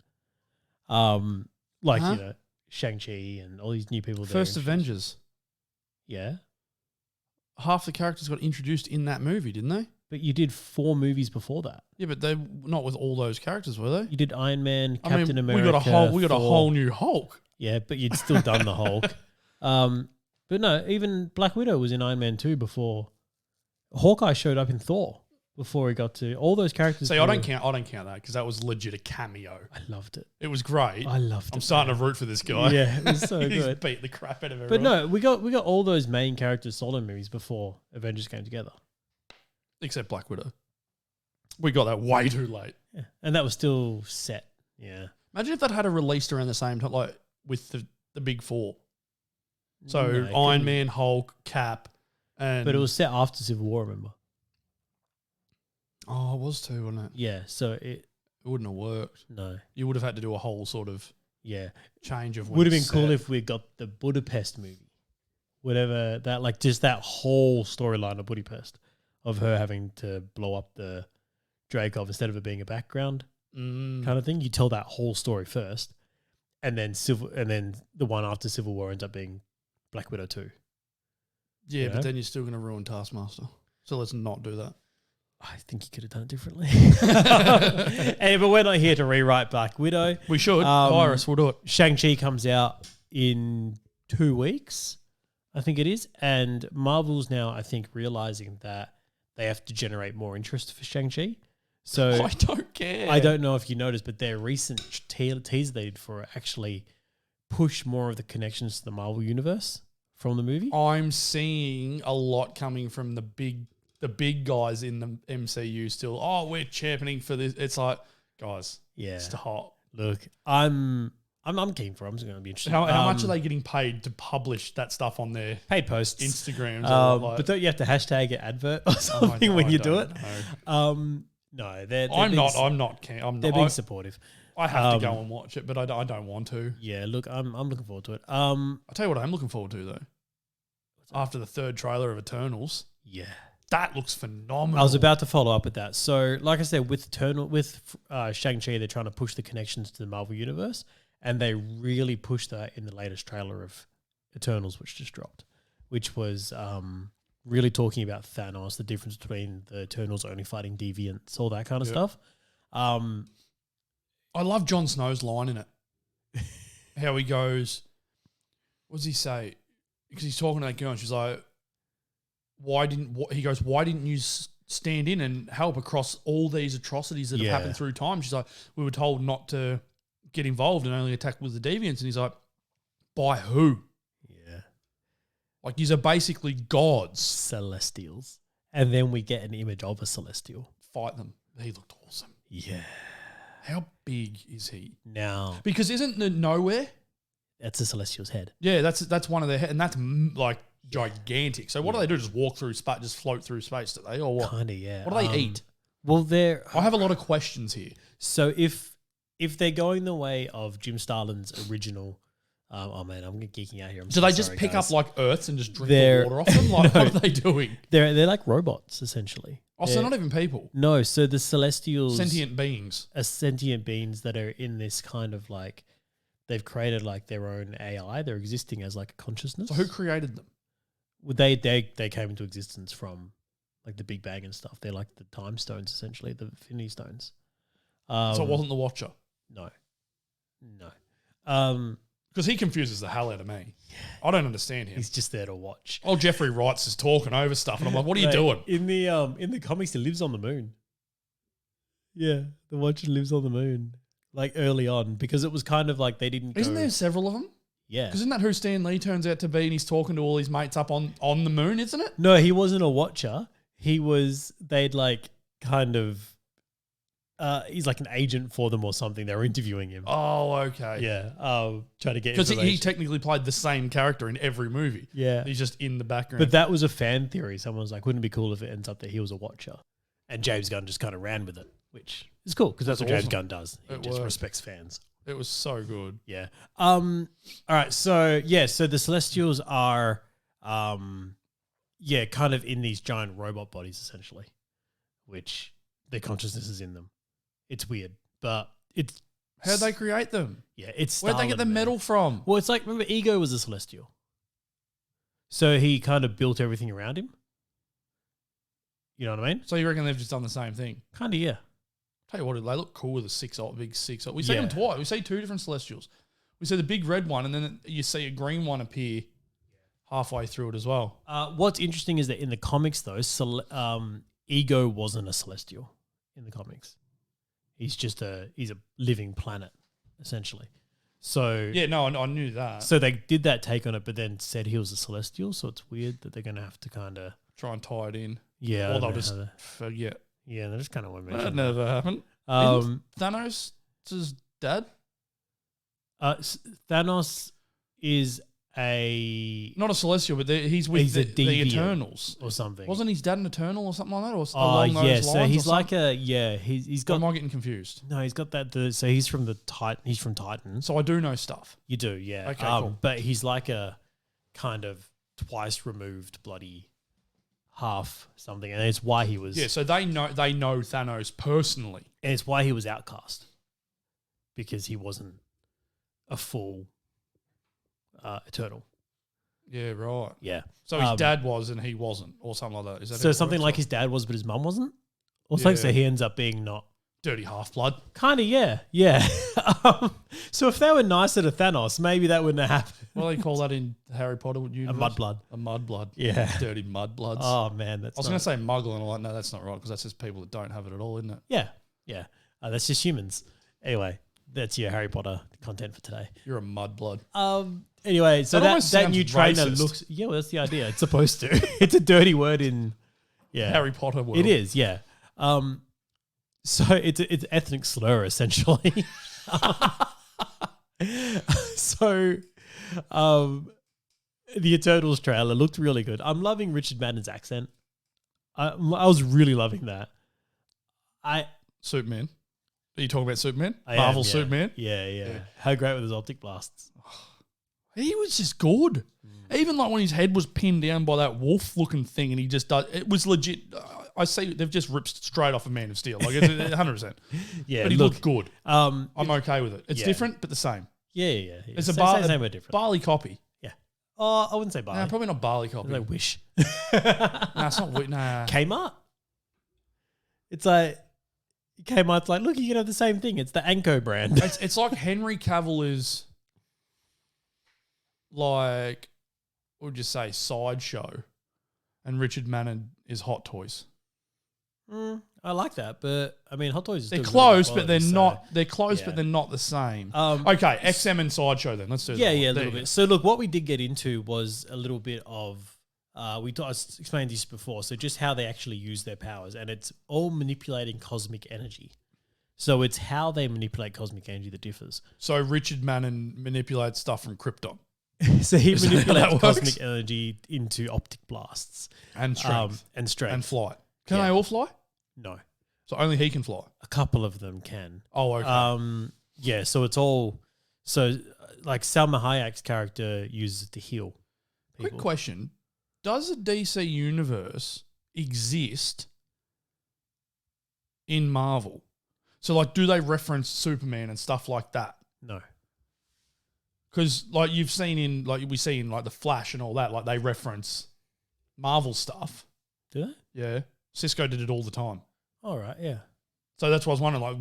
You know, Shang-Chi and all these new people. First Avengers. Yeah. Half the characters got introduced in that movie, didn't they? But you did 4 movies before that. Yeah, but they not with all those characters, were they? You did Iron Man, Captain America. We got a whole new Hulk. Yeah, but you'd still done the Hulk. But no, even Black Widow was in Iron Man 2 before. Hawkeye showed up in Thor before he got to all those characters. See, I don't count that because that was legit a cameo. I loved it. It was great. I loved it. I'm starting to root for this guy. Yeah, it was so He's good. beat the crap out of everyone. But no, we got all those main characters solo movies before Avengers came together. Except Black Widow. We got that way too late. Yeah. And that was still set. Yeah. Imagine if that had a released around the same time, like with the big four. So No, it Iron couldn't. Man, Hulk, Cap, and But it was set after Civil War, remember? it was too, wasn't it? Yeah, so It wouldn't have worked. no. You would have had to do a whole sort of Yeah. change of. Would have been cool if we got the Budapest movie. Whatever that, like just that whole storyline of Budapest of her having to blow up the Dreykov instead of it being a background kind of thing. You tell that whole story first, and then the one after Civil War ends up being Black Widow 2. Yeah, you know? but then you're still going to ruin Taskmaster. So let's not do that. I think you could have done it differently. Hey, but we're not here to rewrite Black Widow. We should. Virus, we'll do it. Shang-Chi comes out in 2 weeks, I think it is. And Marvel's now, I think, realizing that they have to generate more interest for Shang-Chi. So I don't care. I don't know if you noticed, but their recent teaser they did for it actually push more of the connections to the Marvel universe from the movie. I'm seeing a lot coming from the big guys in the MCU still. Oh, we're championing for this. It's like, guys, Yeah. stop. Look, I'm keen for it. I'm just going to be interested. How much are they getting paid to publish that stuff on their paid posts? Instagrams? But don't you have to hashtag it advert or something when you do it? No, they're I'm being, not. They're being supportive. I have to go and watch it, but I don't want to. Yeah, look, I'm looking forward to it. I'll tell you what I'm looking forward to though. After the third trailer of Eternals, Yeah, that looks phenomenal. I was about to follow up with that. So, like I said, with Shang-Chi, they're trying to push the connections to the Marvel universe, and they really pushed that in the latest trailer of Eternals, which just dropped, which was really talking about Thanos, the difference between the Eternals only fighting deviants, all that kind of stuff. I love Jon Snow's line in it. How he goes, what does he say? Because he's talking to that girl and she's like, why didn't you stand in and help across all these atrocities that have happened through time? She's like, we were told not to get involved and only attack with the deviants. And he's like, by who? Yeah. Like, these are basically gods. Celestials. And then we get an image of a Celestial. Fight them. He looked awesome. Yeah. How big is he? Now, Because isn't the Nowhere? that's a Celestial's head. Yeah, that's one of their and that's like gigantic. So what do they do? Just walk through space, just float through space, do they? Or what? Kind of, yeah. What do they eat? Well, I have a lot of questions here. So if they're going the way of Jim Starlin's original, oh man, I'm geeking out here. Do they just pick up like Earths and just drink the They're- water off them? Like, No. what are they doing? They're like robots essentially. Oh, so they're not even people. No, so the Celestials Sentient beings. are sentient beings that are in this kind of like they've created like their own AI. They're existing as like a consciousness. So who created them? Well, they came into existence from like the Big Bang and stuff. They're like the time stones essentially, the Infinity Stones. So it wasn't the Watcher. No. Because he confuses the hell out of me. I don't understand him. He's just there to watch. Oh, Jeffrey Wright's is talking over stuff, and I'm like, what are you doing? In the comics, he lives on the moon. Yeah, the Watcher lives on the moon. Like early on, because it was kind of like they didn't. Isn't there several of them? Yeah. Because isn't that who Stan Lee turns out to be, and he's talking to all his mates up on the moon, isn't it? No, he wasn't a Watcher. They'd like kind of. He's like an agent for them or something. They were interviewing him. Oh, okay. Yeah. Trying to get because information. he technically played the same character in every movie. Yeah. He's just in the background. But that was a fan theory. Someone was like, wouldn't it be cool if it ends up that he was a Watcher? And James Gunn just kind of ran with it, which is cool because that's what James Gunn does. He just respects fans. It was so good. Yeah. All right. So the Celestials are, kind of in these giant robot bodies essentially, which their consciousness is in them. It's weird, but it's how'd they create them? Yeah, it's where'd they get the metal from? Well, it's like remember Ego was a Celestial, so he kind of built everything around him. You know what I mean? So you reckon they've just done the same thing? Kind of, yeah. Tell you what, they look cool with a big six. We see them twice. We see two different Celestials. We see the big red one, and then you see a green one appear halfway through it as well. What's interesting is that in the comics, though, Ego wasn't a Celestial in the comics. He's a living planet, essentially. So yeah, no, I knew that. So they did that take on it, but then said he was a Celestial. So it's weird that they're going to have to kind of try and tie it in. Yeah, or they'll just forget. Yeah, they just kind of won't mention that. Never happened. Thanos' dad. Thanos is not a Celestial, but he's with He's a the deviant Eternals or something. Wasn't his dad an Eternal or something like that? Or Oh along those yeah, lines so he's or like something? he's Or got am I getting confused? no, he's got that. So he's from the Titan. He's from Titan. So I do know stuff. You do, yeah. Okay, cool. But he's like a kind of twice removed bloody half something, and it's why he was. Yeah, so they know Thanos personally. And it's why he was outcast because he wasn't a full Eternal. Yeah, right. Yeah. So his dad was and he wasn't, or something like that. Is that So how it something works? like his dad was, but his mum wasn't, or something. So Yeah. he ends up being not. Dirty half-blood. Kind of, yeah. So if they were nicer to Thanos, maybe that wouldn't have happened. What do they call that in Harry Potter? A mudblood. A mudblood. Yeah. Dirty mudbloods. Oh man, that's. I was going to say muggle, and I'm like, no, that's not right, because that's just people that don't have it at all, isn't it? Yeah. That's just humans. Anyway, that's your Harry Potter content for today. You're a mudblood. Anyway, so That that almost new sounds trainer racist. looks. Yeah, well, that's the idea. It's supposed to. It's a dirty word in. Yeah. Harry Potter world. It is. Yeah. So it's ethnic slur essentially. So, the Eternals trailer looked really good. I'm loving Richard Madden's accent. I was really loving that. Superman. Are you talking about Superman? I Marvel am, yeah. Superman? Yeah. How great were those optic blasts? He was just good. Even like when his head was pinned down by that wolf-looking thing, and he just does. It was legit. I see they've just ripped straight off a Man of Steel. Like it's 100%. Yeah, But he looked good. I'm I'm okay with it. It's yeah. different, but the same. Yeah. It's a same word different. barley copy. Yeah. Oh, I wouldn't say barley. Nah, probably not barley copy. I wish. Nah, it's not. Nah. Kmart. It's like Kmart's like, look, you can have the same thing. It's the Anko brand. It's like Henry Cavill is like, what would you say, Sideshow, and Richard Madden is Hot Toys. I like that, but I mean, Hot Toys is They're still close, really but they're quality, so- not. They're close, yeah. but they're not the same. Okay, Okay, XM and Sideshow then. Let's do that. Yeah, one. a There little you bit. go. So look, what we did get into was a little bit of I explained this before. So just how they actually use their powers, and it's all manipulating cosmic energy. So it's how they manipulate cosmic energy that differs. So Richard Madden manipulates stuff from Krypton So he Is that how that manipulates works? cosmic energy into optic blasts and strength and strength. and flight. Can Yeah. they all fly? No, So only he can fly. a couple of them can. Oh, okay. Yeah, so it's all like Salma Hayek's character uses it to heal people. Quick question: does the DC universe exist in Marvel? So, like, do they reference Superman and stuff like that? No. Because, like, we see in like the Flash and all that, like they reference Marvel stuff. Do they? Yeah, Cisco did it all the time. All right, yeah. So that's why I was wondering, like,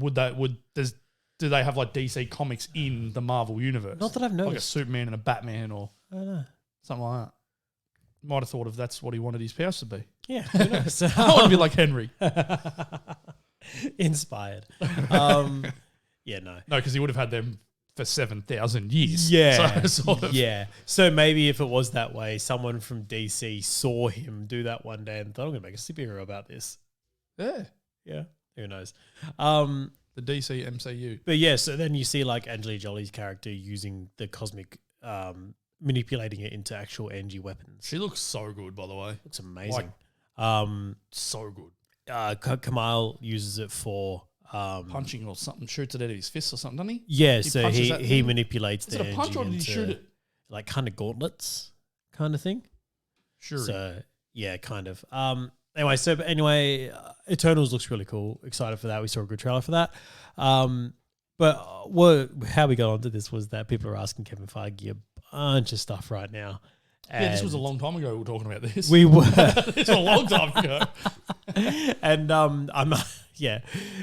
do they have like DC comics in the Marvel universe? Not that I've like a noticed. Superman and a Batman or I don't know. something like that. Might have thought if that's what he wanted his powers to be. Yeah, who knows? I want to be like Henry. Inspired. Yeah, no. No, because he would have had them for 7,000 years. Yeah, So, sort of. yeah. So maybe if it was that way, someone from DC saw him do that one day and thought, I'm going to make a superhero about this. Yeah. Yeah, who knows? The DC MCU. But yeah, so then you see like Angelina Jolie's character using the cosmic, manipulating it into actual energy weapons. She looks so good, by the way. Looks amazing. So good. Kamal uses it for Punching or something. Shoots it out of his fist or something, doesn't he? Yeah, He so punches he that he thing? manipulates Is the it a punch energy or did he into shoot it? like kind of gauntlets kind of thing. Sure. So yeah, kind of. Anyway, Eternals looks really cool. Excited for that. We saw a good trailer for that. But how we got onto this was that people are asking Kevin Feige a bunch of stuff right now. yeah, this was a And long time ago we were talking about this. We were. This was a long time ago. And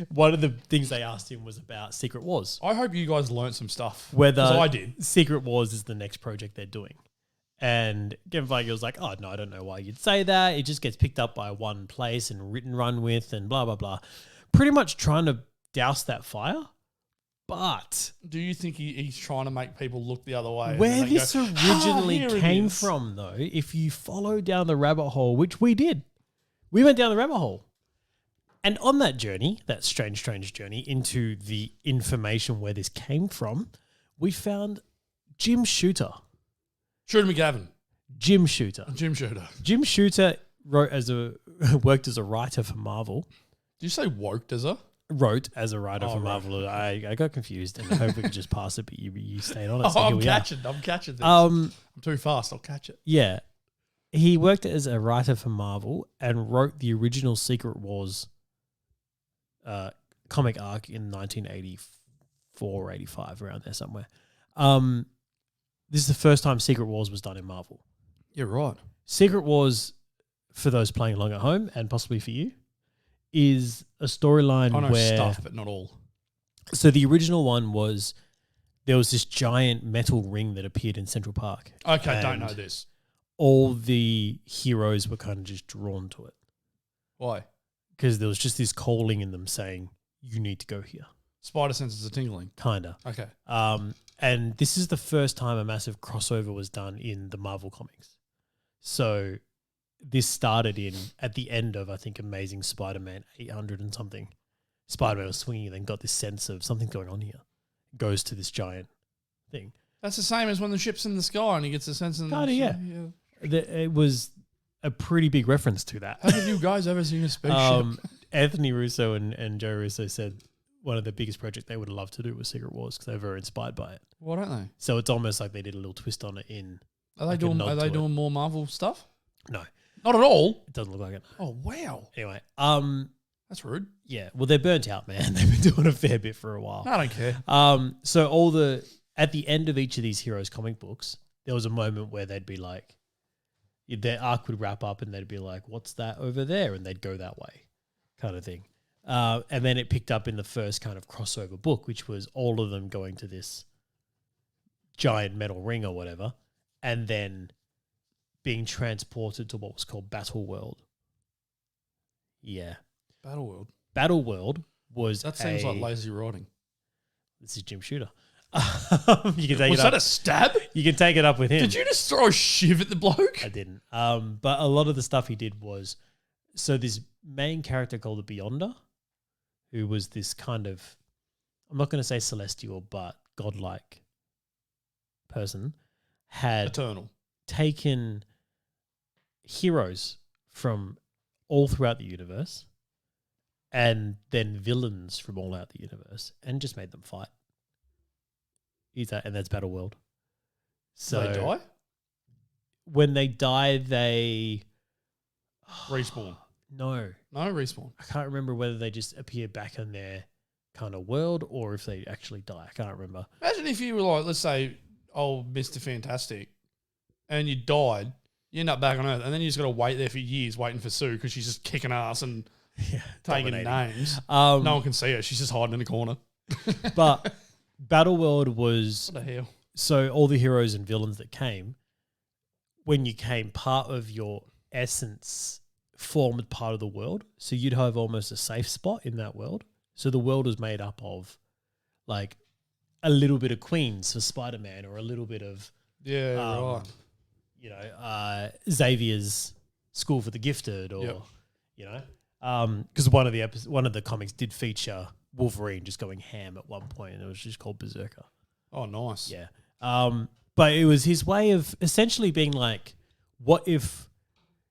one of the things they asked him was about Secret Wars. I hope you guys learnt some stuff. Whether 'Cause I did. Secret Wars is the next project they're doing. And Kevin Feige was like, oh, no, I don't know why you'd say that. It just gets picked up by one place and written run with and blah, blah, blah. Pretty much trying to douse that fire. But Do you think he's trying to make people look the other way? and where then they this go, originally here it came is." from, though, if you follow down the rabbit hole, which we did, we went down the rabbit hole. And on that journey, that strange journey into the information where this came from, we found Jim Shooter. Shooter McGavin. Jim Shooter. Jim Shooter. Jim Shooter worked as a writer for Marvel. Did you say worked as a? Wrote as a writer for right. Marvel. I got confused and I hope we could just pass it, but you stayed on it. Oh, So I'm catching this. I'm too fast. I'll catch it. Yeah. He worked as a writer for Marvel and wrote the original Secret Wars comic arc in 1984 or 85, around there somewhere. This is the first time Secret Wars was done in Marvel. You're right. Secret Wars, for those playing along at home and possibly for you, is a storyline I know where stuff, but not all. So the original one was there was this giant metal ring that appeared in Central Park. Okay, don't know and this. all the heroes were kind of just drawn to it Why? because there was just this calling in them saying, you need to go here. Spider senses are tingling. Kinda. Okay. And this is the first time a massive crossover was done in the Marvel comics. So this started at the end of, I think, Amazing Spider-Man 800 and something. Spider-Man was swinging and then got this sense of something's going on here. Goes to this giant thing. That's the same as when the ship's in the sky and he gets a sense in Kinda, yeah. It was a pretty big reference to that. Have you guys ever seen a spaceship? Anthony Russo and Joe Russo said one of the biggest projects they would have loved to do was Secret Wars because they were very inspired by it. Why don't they? So it's almost like they did a little twist on it in. Are they doing more Marvel stuff? No, Not at all. it doesn't look like it. Oh wow. Anyway, That's rude. yeah. Well, they're burnt out, man. They've been doing a fair bit for a while. No, I don't care. So at the end of each of these heroes' comic books, there was a moment where they'd be like, their arc would wrap up and they'd be like, what's that over there? And they'd go that way, kind of thing. And then it picked up in the first kind of crossover book, which was all of them going to this giant metal ring or whatever, and then being transported to what was called Battle World. Yeah. Battleworld. Battle World was That seems like lazy writing. This is Jim Shooter. You can take Was it that up. a stab? You can take it up with him. Did you just throw a shiv at the bloke? I didn't. But a lot of the stuff he did was, so this main character called the Beyonder, who was this kind of, I'm not going to say celestial, but godlike person, had Eternal. taken heroes from all throughout the universe and then villains from all out the universe and just made them fight. And that's Battle World. So They die? when they die, they Respawn. no, No, respawn. I can't remember whether they just appear back in their kind of world or if they actually die. I can't remember. Imagine if you were like, let's say, Mr. Fantastic, and you died, you end up back on Earth, and then you just got to wait there for years waiting for Sue because she's just kicking ass and Yeah, taking dominating. names. No No one can see her. She's just hiding in the corner. But Battle World was What the hell? so all the heroes and villains that came, when you came, part of your essence formed part of the world. So you'd have almost a safe spot in that world. So the world was made up of like a little bit of Queens for Spider-Man or a little bit of, Yeah, right. Xavier's School for the Gifted or, Yep. because one of the comics did feature Wolverine just going ham at one point and it was just called Berserker. Oh, nice. Yeah. But it was his way of essentially being like, what if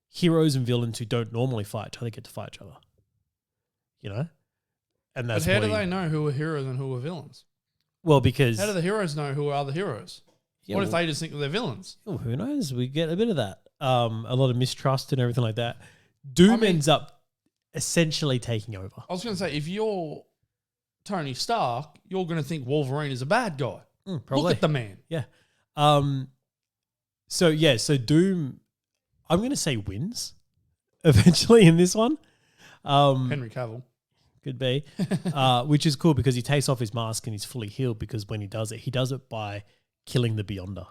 heroes and villains who don't normally fight each other get to fight each other? And But that's how do they know who are heroes and who are villains? Well, because How do the heroes know who are other heroes? What if they just think they're villains? who knows? We get a bit of that. A lot of mistrust and everything like that. Doom ends up essentially taking over. I was going to say, if you're Tony Stark, you're going to think Wolverine is a bad guy. Probably. Look at the man. Yeah. So Doom, I'm going to say wins eventually in this one. Henry Cavill. Could be, which is cool because he takes off his mask and he's fully healed because when he does it by killing the Beyonder.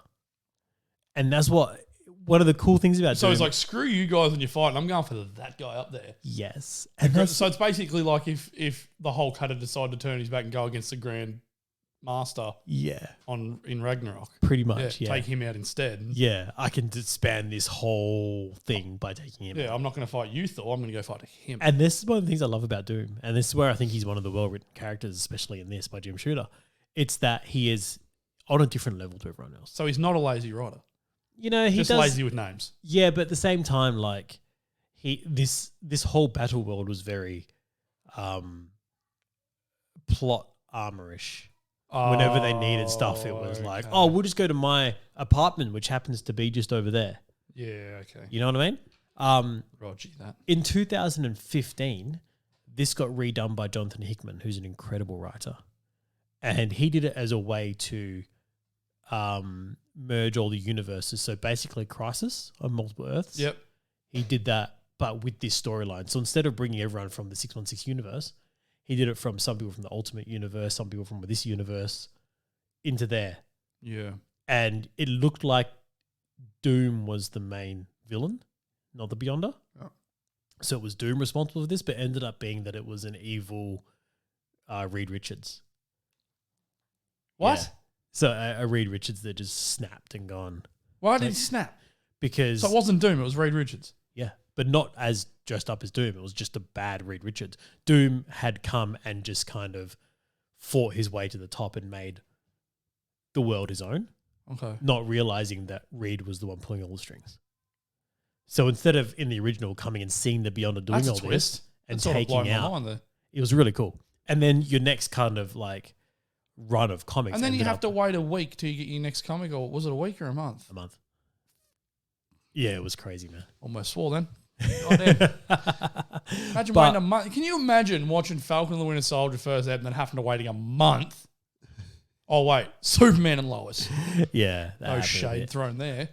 And that's one of the cool things about So Doom. he's like, screw you guys when you're fighting. I'm going for that guy up there. Yes. So it's basically like if the Hulk had decided to turn his back and go against the Grand Master Yeah. in Ragnarok. Pretty much, yeah. Take him out instead. Yeah, I can disband this whole thing by taking him out. Yeah, I'm not going to fight you, Thor. I'm going to go fight him. And this is one of the things I love about Doom. And this is where I think he's one of the well-written characters, especially in this by Jim Shooter. It's that he is on a different level to everyone else. So he's not a lazy writer. You know, he Just does lazy with names. Yeah, but at the same time, like this whole battle world was very plot armorish. Whenever they needed stuff, it was like, oh, we'll just go to my apartment, which happens to be just over there. Yeah, okay. You know what I mean? Roger that. In 2015, this got redone by Jonathan Hickman, who's an incredible writer. And he did it as a way to merge all the universes. So basically Crisis on Multiple Earths. Yep. He did that, but with this storyline. So instead of bringing everyone from the 616 universe, he did it from some people from the Ultimate Universe, some people from this universe into there. Yeah. And it looked like Doom was the main villain, not the Beyonder. Oh. So it was Doom responsible for this, but ended up being that it was an evil Reed Richards. What? Yeah. So a Reed Richards that just snapped and gone. Why did he snap? Because... So it wasn't Doom, it was Reed Richards. Yeah, but not as dressed up as Doom. It was just a bad Reed Richards. Doom had come and just kind of fought his way to the top and made the world his own. Okay. Not realizing that Reed was the one pulling all the strings. So instead of in the original coming and seeing the Beyonder doing all this and taking out, it was really cool. And then your next kind of like run of comics. And then you have to wait a week till you get your next comic, or was it a week or a month? A month. Yeah, it was crazy, man. Almost swore then. Imagine waiting a month. Can you imagine watching Falcon and the Winter Soldier first ep and then having to waiting a month? Oh, wait. Superman and Lois. Yeah. No shade thrown there.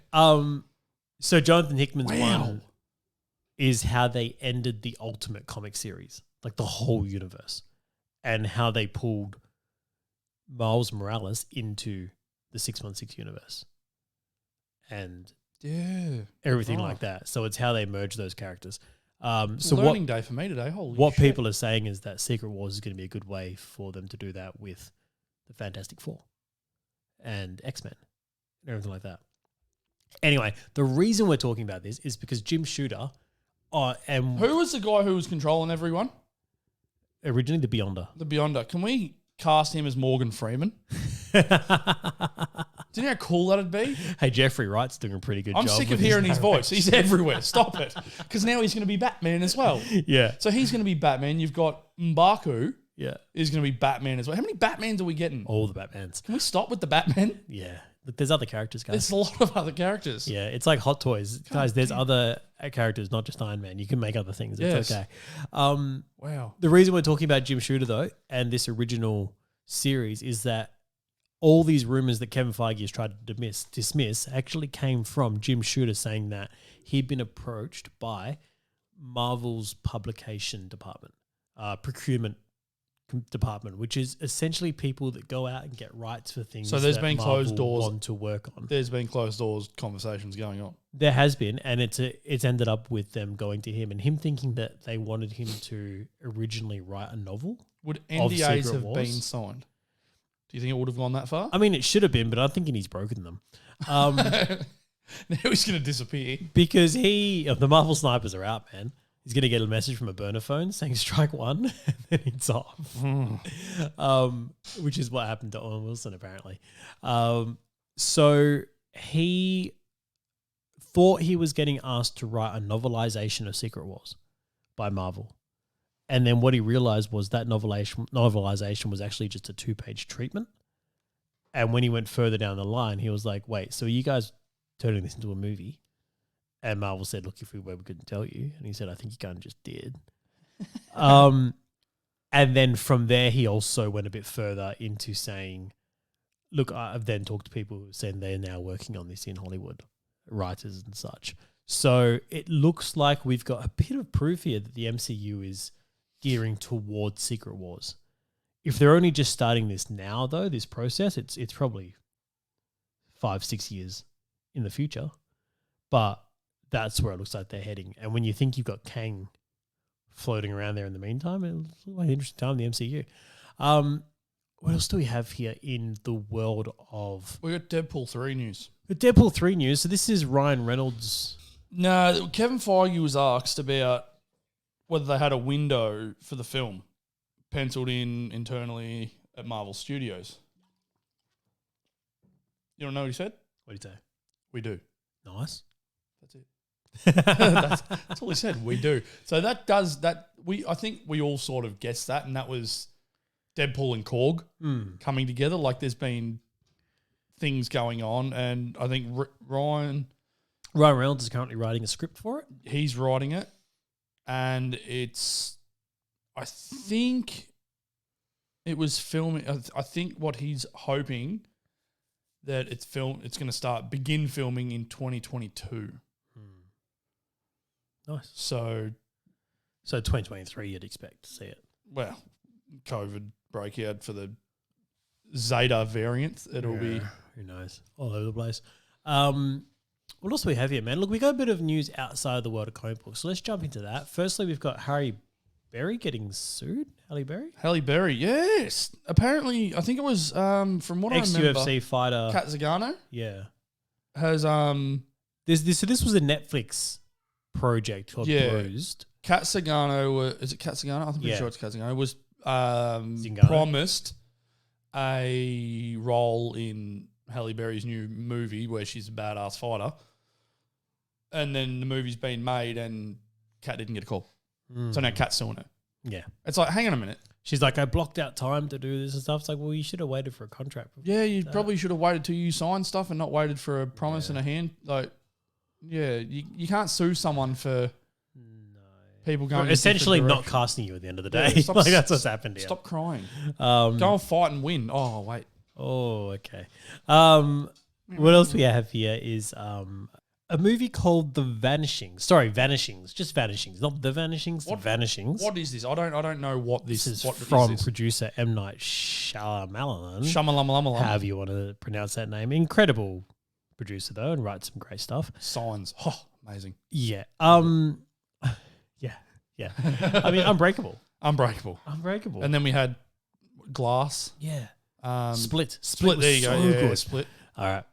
So Jonathan Hickman's one is how they ended the Ultimate comic series, like the whole universe, and how they pulled Miles Morales into the 616 universe. And everything like that. So it's how they merge those characters. So learning day for me today. Holy what shit. People are saying is that Secret Wars is going to be a good way for them to do that with the Fantastic Four and X-Men and everything like that. Anyway, the reason we're talking about this is because Jim Shooter, who was the guy who was controlling everyone? Originally the Beyonder. The Beyonder. Can we cast him as Morgan Freeman? Do you know how cool that'd be? Hey, Jeffrey Wright's doing a pretty good job. I'm sick of hearing his voice. He's everywhere. Stop it. Because now he's going to be Batman as well. Yeah. So he's going to be Batman. You've got M'Baku. Yeah. Is going to be Batman as well. How many Batmans are we getting? All the Batmans. Can we stop with the Batman? Yeah. But there's other characters, guys. There's a lot of other characters. Yeah, it's like Hot Toys. Guys, there's other characters, not just Iron Man. You can make other things. It's okay. Wow. The reason we're talking about Jim Shooter, though, and this original series is that all these rumors that Kevin Feige has tried to dismiss actually came from Jim Shooter saying that he'd been approached by Marvel's publication department, procurement department, which is essentially people that go out and get rights for things. So there's that been Marvel closed doors want to work on. There's been closed doors conversations going on. There has been, and it's ended up with them going to him and him thinking that they wanted him to originally write a novel. Would NDAs have Wars. been signed? Do you think it would have gone that far? I mean, it should have been, but I'm thinking he's broken them. Now he's going to disappear. Because the Marvel snipers are out, man. He's going to get a message from a burner phone saying strike one, and then it's off. Which is what happened to Owen Wilson, apparently. So he thought he was getting asked to write a novelization of Secret Wars by Marvel. And then what he realized was that novelization was actually just a 2-page treatment. And when he went further down the line, he was like, wait, so you guys turning this into a movie? And Marvel said, look, if we were, we couldn't tell you. And he said, I think you kind of just did. And then from there, he also went a bit further into saying, look, I've then talked to people who said they're now working on this in Hollywood, writers and such. So it looks like we've got a bit of proof here that the MCU is gearing towards Secret Wars. If they're only just starting this now, though, this process, it's probably 5-6 years in the future. But that's where it looks like they're heading. And when you think you've got Kang floating around there in the meantime, it looks like an interesting time in the MCU. What else do we have here in the world of... We got Deadpool 3 news. The Deadpool 3 news. So this is Ryan Reynolds... No, Kevin Feige was asked about whether they had a window for the film penciled in internally at Marvel Studios. You don't know what he said? What do you say? We do. Nice. That's it. That's all he said. We do. So that does that. I think we all sort of guessed that, and that was Deadpool and Korg coming together. Like there's been things going on, and I think Ryan Reynolds is currently writing a script for it. He's writing it, and I think it was filming. I think what he's hoping that it's going to begin filming in 2022. Nice. So 2023 you'd expect to see it. Well, COVID breakout for the Zeta variant. It'll be... Who knows? All over the place. What else do we have here, man? Look, we got a bit of news outside of the world of comic books, so let's jump into that. Firstly, we've got Halle Berry getting sued. Halle Berry? Halle Berry, yes. Apparently, I think it was, from what I remember... Ex-UFC fighter. Kat Zagano? Yeah. Has... So this was a Netflix project called Bruised. Kat Zagano, is it Kat Zagano? I'm pretty sure it's Kat Zagano. Was promised a role in Halle Berry's new movie where she's a badass fighter. And then the movie's been made and Kat didn't get a call. So now Kat's suing it. Yeah. It's like, hang on a minute. She's like, I blocked out time to do this and stuff. It's like, well, you should have waited for a contract. Yeah, you probably should have waited till you signed stuff and not waited for a promise in a hand. Like, yeah, you can't sue someone for people going essentially not casting you at the end of the day. Yeah, like that's what's happened here. Stop crying. Go and fight and win. Oh, wait. Oh, okay. What else we have here is a movie called The Vanishing. Sorry, Vanishings. Just Vanishings. Not The Vanishings, The Vanishings. What is this? I don't know what this is. What from is this? Producer M. Night Shyamalan. Shyamalan. However you want to pronounce that name. Incredible producer, though, and writes some great stuff. Signs. Oh, amazing. Yeah. Yeah. I mean, Unbreakable. And then we had Glass. Yeah. Split. There you go. So good. Split. All right.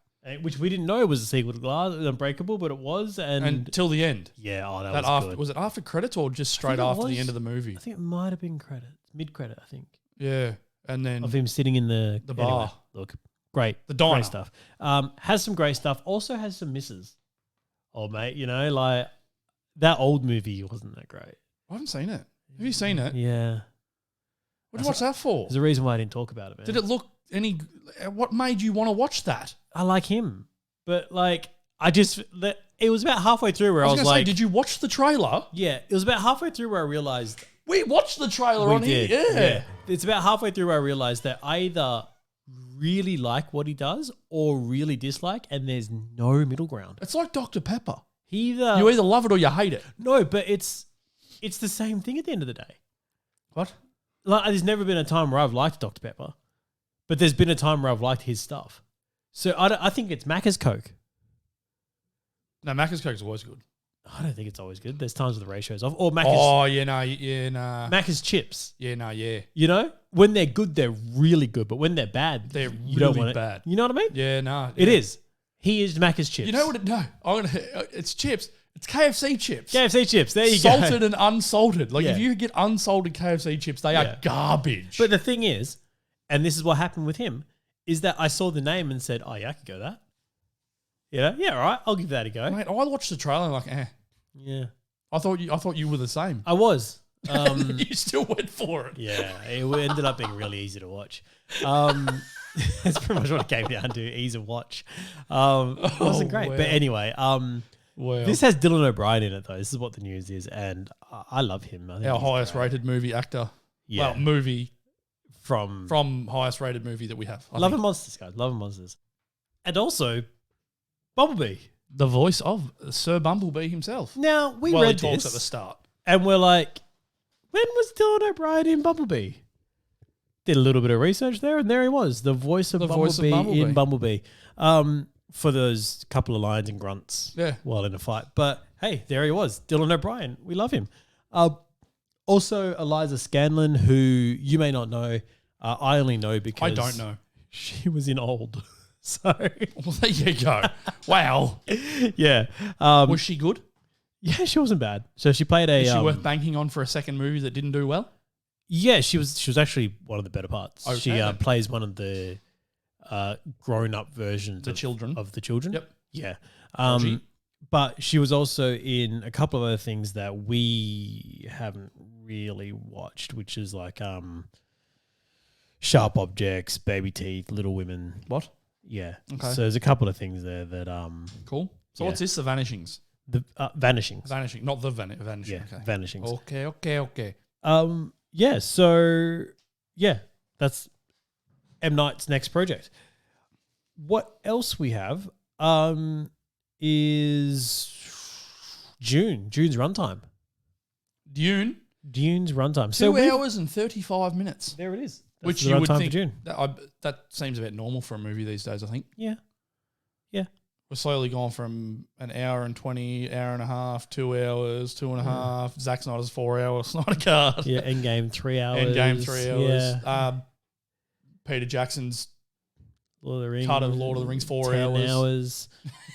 Which we didn't know was a sequel to Glass, Unbreakable, but it was. And until the end. Yeah. Oh, that was good. Was it after credits or just straight after the end of the movie? I think it might have been credits. Mid-credit, I think. Yeah. And then... Of him sitting in the bar. Anyway, look, great. The diner. Great stuff. Has some great stuff. Also has some misses. Oh, mate, like that old movie wasn't that great. I haven't seen it. Have you seen it? Yeah. What did you watch that for? There's a reason why I didn't talk about it, man. Did it look any... What made you want to watch that? I like him. But, it was about halfway through where I was like... did you watch the trailer? Yeah. It was about halfway through where I realized... We watched the trailer on here. Yeah. It's about halfway through where I realized that I either really like what he does or really dislike, and there's no middle ground. It's like Dr. Pepper. You either love it or you hate it. No, but it's the same thing at the end of the day. What? Like, there's never been a time where I've liked Dr. Pepper, but there's been a time where I've liked his stuff. So I think it's Macca's Coke. No, Macca's Coke's always good. I don't think it's always good. There's times where the ratio's off. Or Macca's... Oh, nah. Macca's chips. Yeah, nah, yeah. You know? When they're good, they're really good. But when they're bad, they're you don't really want bad. You know what I mean? Yeah, nah. Yeah. It is. He is Macca's chips. You know what? It's chips. It's KFC chips. KFC chips. There you go. Salted and unsalted. Like, if you get unsalted KFC chips, they are garbage. But the thing is, and this is what happened with him, is that I saw the name and said, oh, yeah, I could go that. Yeah, all right. I'll give that a go. Mate, I watched the trailer and Yeah. I thought you were the same. I was. You still went for it. Yeah, it ended up being really easy to watch. That's pretty much what it came down to, ease of watch. It wasn't great. Wow. But anyway, this has Dylan O'Brien in it, though. This is what the news is, and I love him. I think our highest rated movie actor. Yeah. Well, movie from highest rated movie that we have. Love and Monsters, guys. Love and Monsters. And also, Bumblebee. The voice of Sir Bumblebee himself. Now, we While read he talks this at the start. and we're like, when was Dylan O'Brien in Bumblebee? Did a little bit of research there, and there he was, the voice of Bumblebee in Bumblebee. For those couple of lines and grunts while in a fight. But hey, there he was, Dylan O'Brien. We love him. Also, Eliza Scanlon, who you may not know. I only know because I don't know. She was in Old. So well, there you go. Wow. Yeah. Was she good? Yeah, she wasn't bad. So she played a... Is she worth banking on for a second movie that didn't do well? Yeah, she was actually one of the better parts. Okay, she plays one of the grown-up versions The children. of the children. Yep. Yeah. Dodgy. But she was also in a couple of other things that we haven't really watched, which is like Sharp Objects, Baby Teeth, Little Women. What? Yeah. Okay. So there's a couple of things there that Cool. So yeah. what's this? The Vanishings. The Vanishings. Vanishing, not the Vanishing. Yeah, Okay. Vanishings. Okay. Yeah, so yeah, that's M. Night's next project. What else we have is June's runtime. Dune's runtime. 2 hours and 35 minutes. There it is. That's Which the you would runtime think for June. that seems about normal for a movie these days, I think. Yeah. We're slowly gone from an hour and 20, hour and a half, 2 hours, 2.5. Zack Snyder's 4 hour Snyder Cut. Yeah, Endgame 3 hours. Endgame 3 hours. Yeah. Peter Jackson's Lord of the Rings. cut of Lord of the Rings 4 10 hours.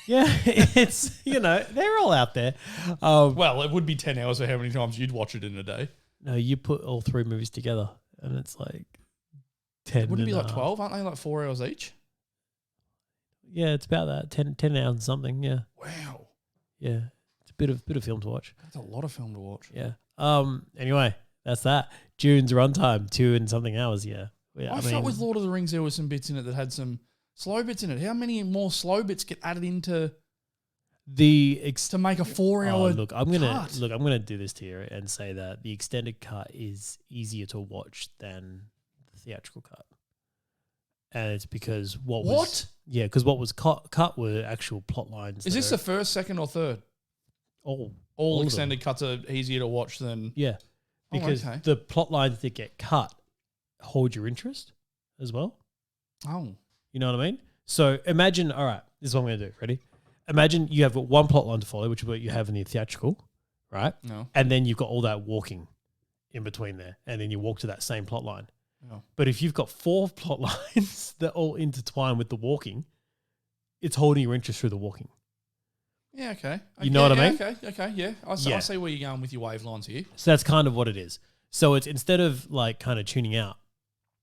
Yeah, it's, they're all out there. Well, it would be 10 hours for how many times you'd watch it in a day. No, you put all 3 movies together and it's like 10. Wouldn't it be like and a half. 12? Aren't they like 4 hours each? Yeah, it's about that. 10 hours and something, yeah. Wow. Yeah. It's a bit of film to watch. That's a lot of film to watch. Yeah. Anyway, that's that. June's runtime, 2 and something hours, yeah. I felt with Lord of the Rings there was some bits in it that had some slow bits in it. How many more slow bits get added into to make a 4 hour look, I'm gonna cut? do this to you and say that the extended cut is easier to watch than the theatrical cut. And it's because what was cut were actual plot lines. Is this the first, second, or third? All of extended cuts are easier to watch than... Yeah. Because the plot lines that get cut hold your interest as well. Oh. You know what I mean? So imagine, all right, this is what I'm going to do. Ready? Imagine you have one plot line to follow, which is what you have in the theatrical, right? No. And then you've got all that walking in between there. And then you walk to that same plot line. Oh. But if you've got 4 plot lines that all intertwine with the walking, it's holding your interest through the walking. Yeah, okay. You know what I mean? Okay, yeah. I see where you're going with your wavelines here. So that's kind of what it is. So it's instead of like kind of tuning out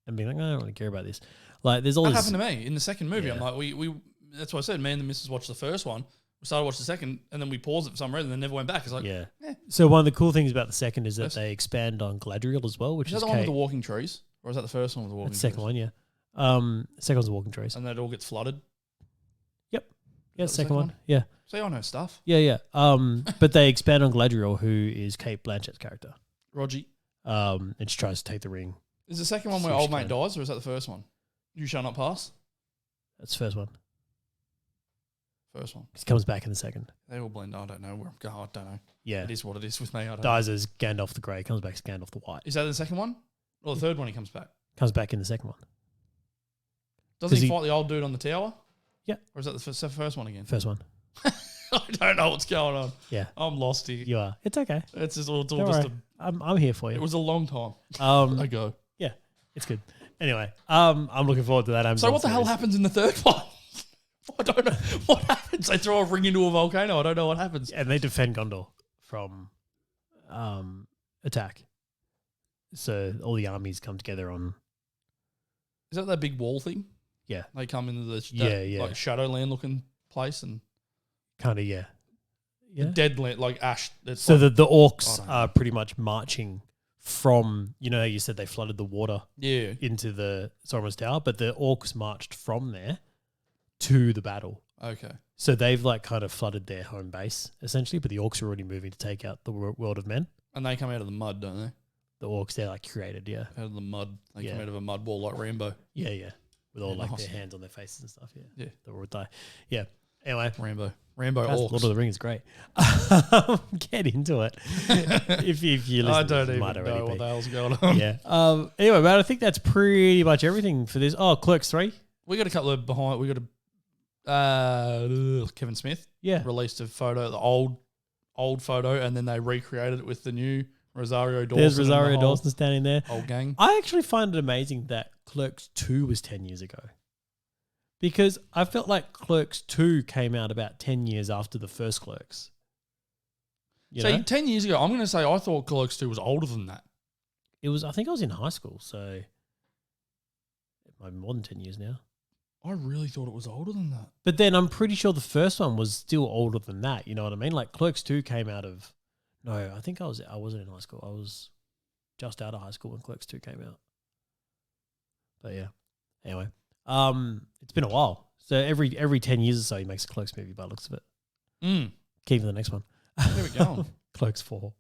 and being like, I don't really care about this. Like there's all that this. happened to me in the second movie. Yeah. I'm like, we that's what I said. Me and the missus watched the first one. We started watching the second, and then we paused it for some reason, and then never went back. It's like, yeah. So one of the cool things about the second is that Yes. they expand on Galadriel as well, which Is is that the one with the walking trees, or is that the first one with the walking? That's trees? the second one, yeah. Second one's the walking trees. And that all gets flooded. Yep. Yeah, the second second one. one? Yeah. See, I know stuff. Yeah. But they expand on Galadriel, who is Kate Blanchett's character. Roger. And she tries to take the ring. Is the second one where See if old she mate can. dies, or is that the first one? You shall not pass. That's the first one. First one. He comes back in the second. They all blend. I don't know where I'm going. I don't know. Yeah. It is what it is with me. I don't know. Dies as Gandalf the Grey, comes back as Gandalf the White. Is that the second one? Or the third one he comes back? Comes back in the second one. Doesn't 'Cause he he- fight the old dude on the tower? Yeah. Or is that the first one again? First one. I don't know what's going on. Yeah. I'm lost here. You are. It's okay. It's just all Don't just worry. I'm here for it you. was a long time ago. Yeah, it's good. Anyway, I'm looking forward to that. So Amazon what the hell series. happens in the third one? I don't know. What happens? They throw a ring into a volcano. I don't know what happens. And they defend Gondor from attack. So all the armies come together on. Is that big wall thing? Yeah. They come into the Yeah. like Shadowland looking place and Kind of, yeah. the Deadland, like Ash. It's So like, the orcs I don't know. are pretty much marching from, you said they flooded the water yeah. into the Sauron's Tower, but the orcs marched from there to the battle. Okay. So they've like kind of flooded their home base essentially, but the orcs are already moving to take out the world of men. And they come out of the mud, don't they? The orcs, they're like created, yeah. Out of the mud. They Yeah. come out of a mud wall like Rambo. Yeah. With all Yeah, like nice. their hands on their faces and stuff, yeah. Yeah. They all die. Yeah. Anyway, Rambo guys, orcs. Lord of the Rings is great. Get into it. if you listen, I don't you even might know already what be. the hell's going on. Yeah. Anyway, but I think that's pretty much everything for this. Oh, Clerks 3. We got a couple of behind. We got Kevin Smith Yeah. released a photo, the old photo, and then they recreated it with the new Rosario Dawson. There's and the Rosario whole- Dawson standing there. Whole gang. I actually find it amazing that Clerks 2 was 10 years ago. Because I felt like Clerks 2 came out about 10 years after the first Clerks. You See, know? 10 years ago, I'm going to say I thought Clerks 2 was older than that. I think I was in high school, so it might be more than 10 years now. I really thought it was older than that. But then I'm pretty sure the first one was still older than that. You know what I mean? Like Clerks 2 came out of. No, I think I wasn't in high school. I was just out of high school when Clerks 2 came out. But yeah. Anyway, it's been a while. So every 10 years or so, he makes a Clerks movie by the looks of it. Key for the next one. There we go. Clerks 4.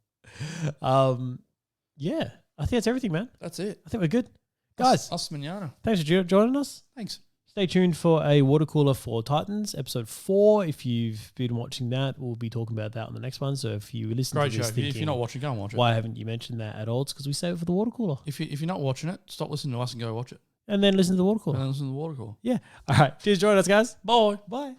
Yeah, I think that's everything, man. That's it. I think we're good. Guys, Us manana. thanks for joining us. Thanks. Stay tuned for a water cooler for Titans, episode 4. If you've been watching that, we'll be talking about that on the next one. So if you listen Great to this show. thinking, If you're not watching, go and watch it. why haven't you mentioned that at all? It's because we save it for the water cooler. If you're not watching it, stop listening to us and go watch it. And then listen to the water cooler. And then listen to the water cooler. Yeah. All right. Cheers, join us, guys. Bye. Bye.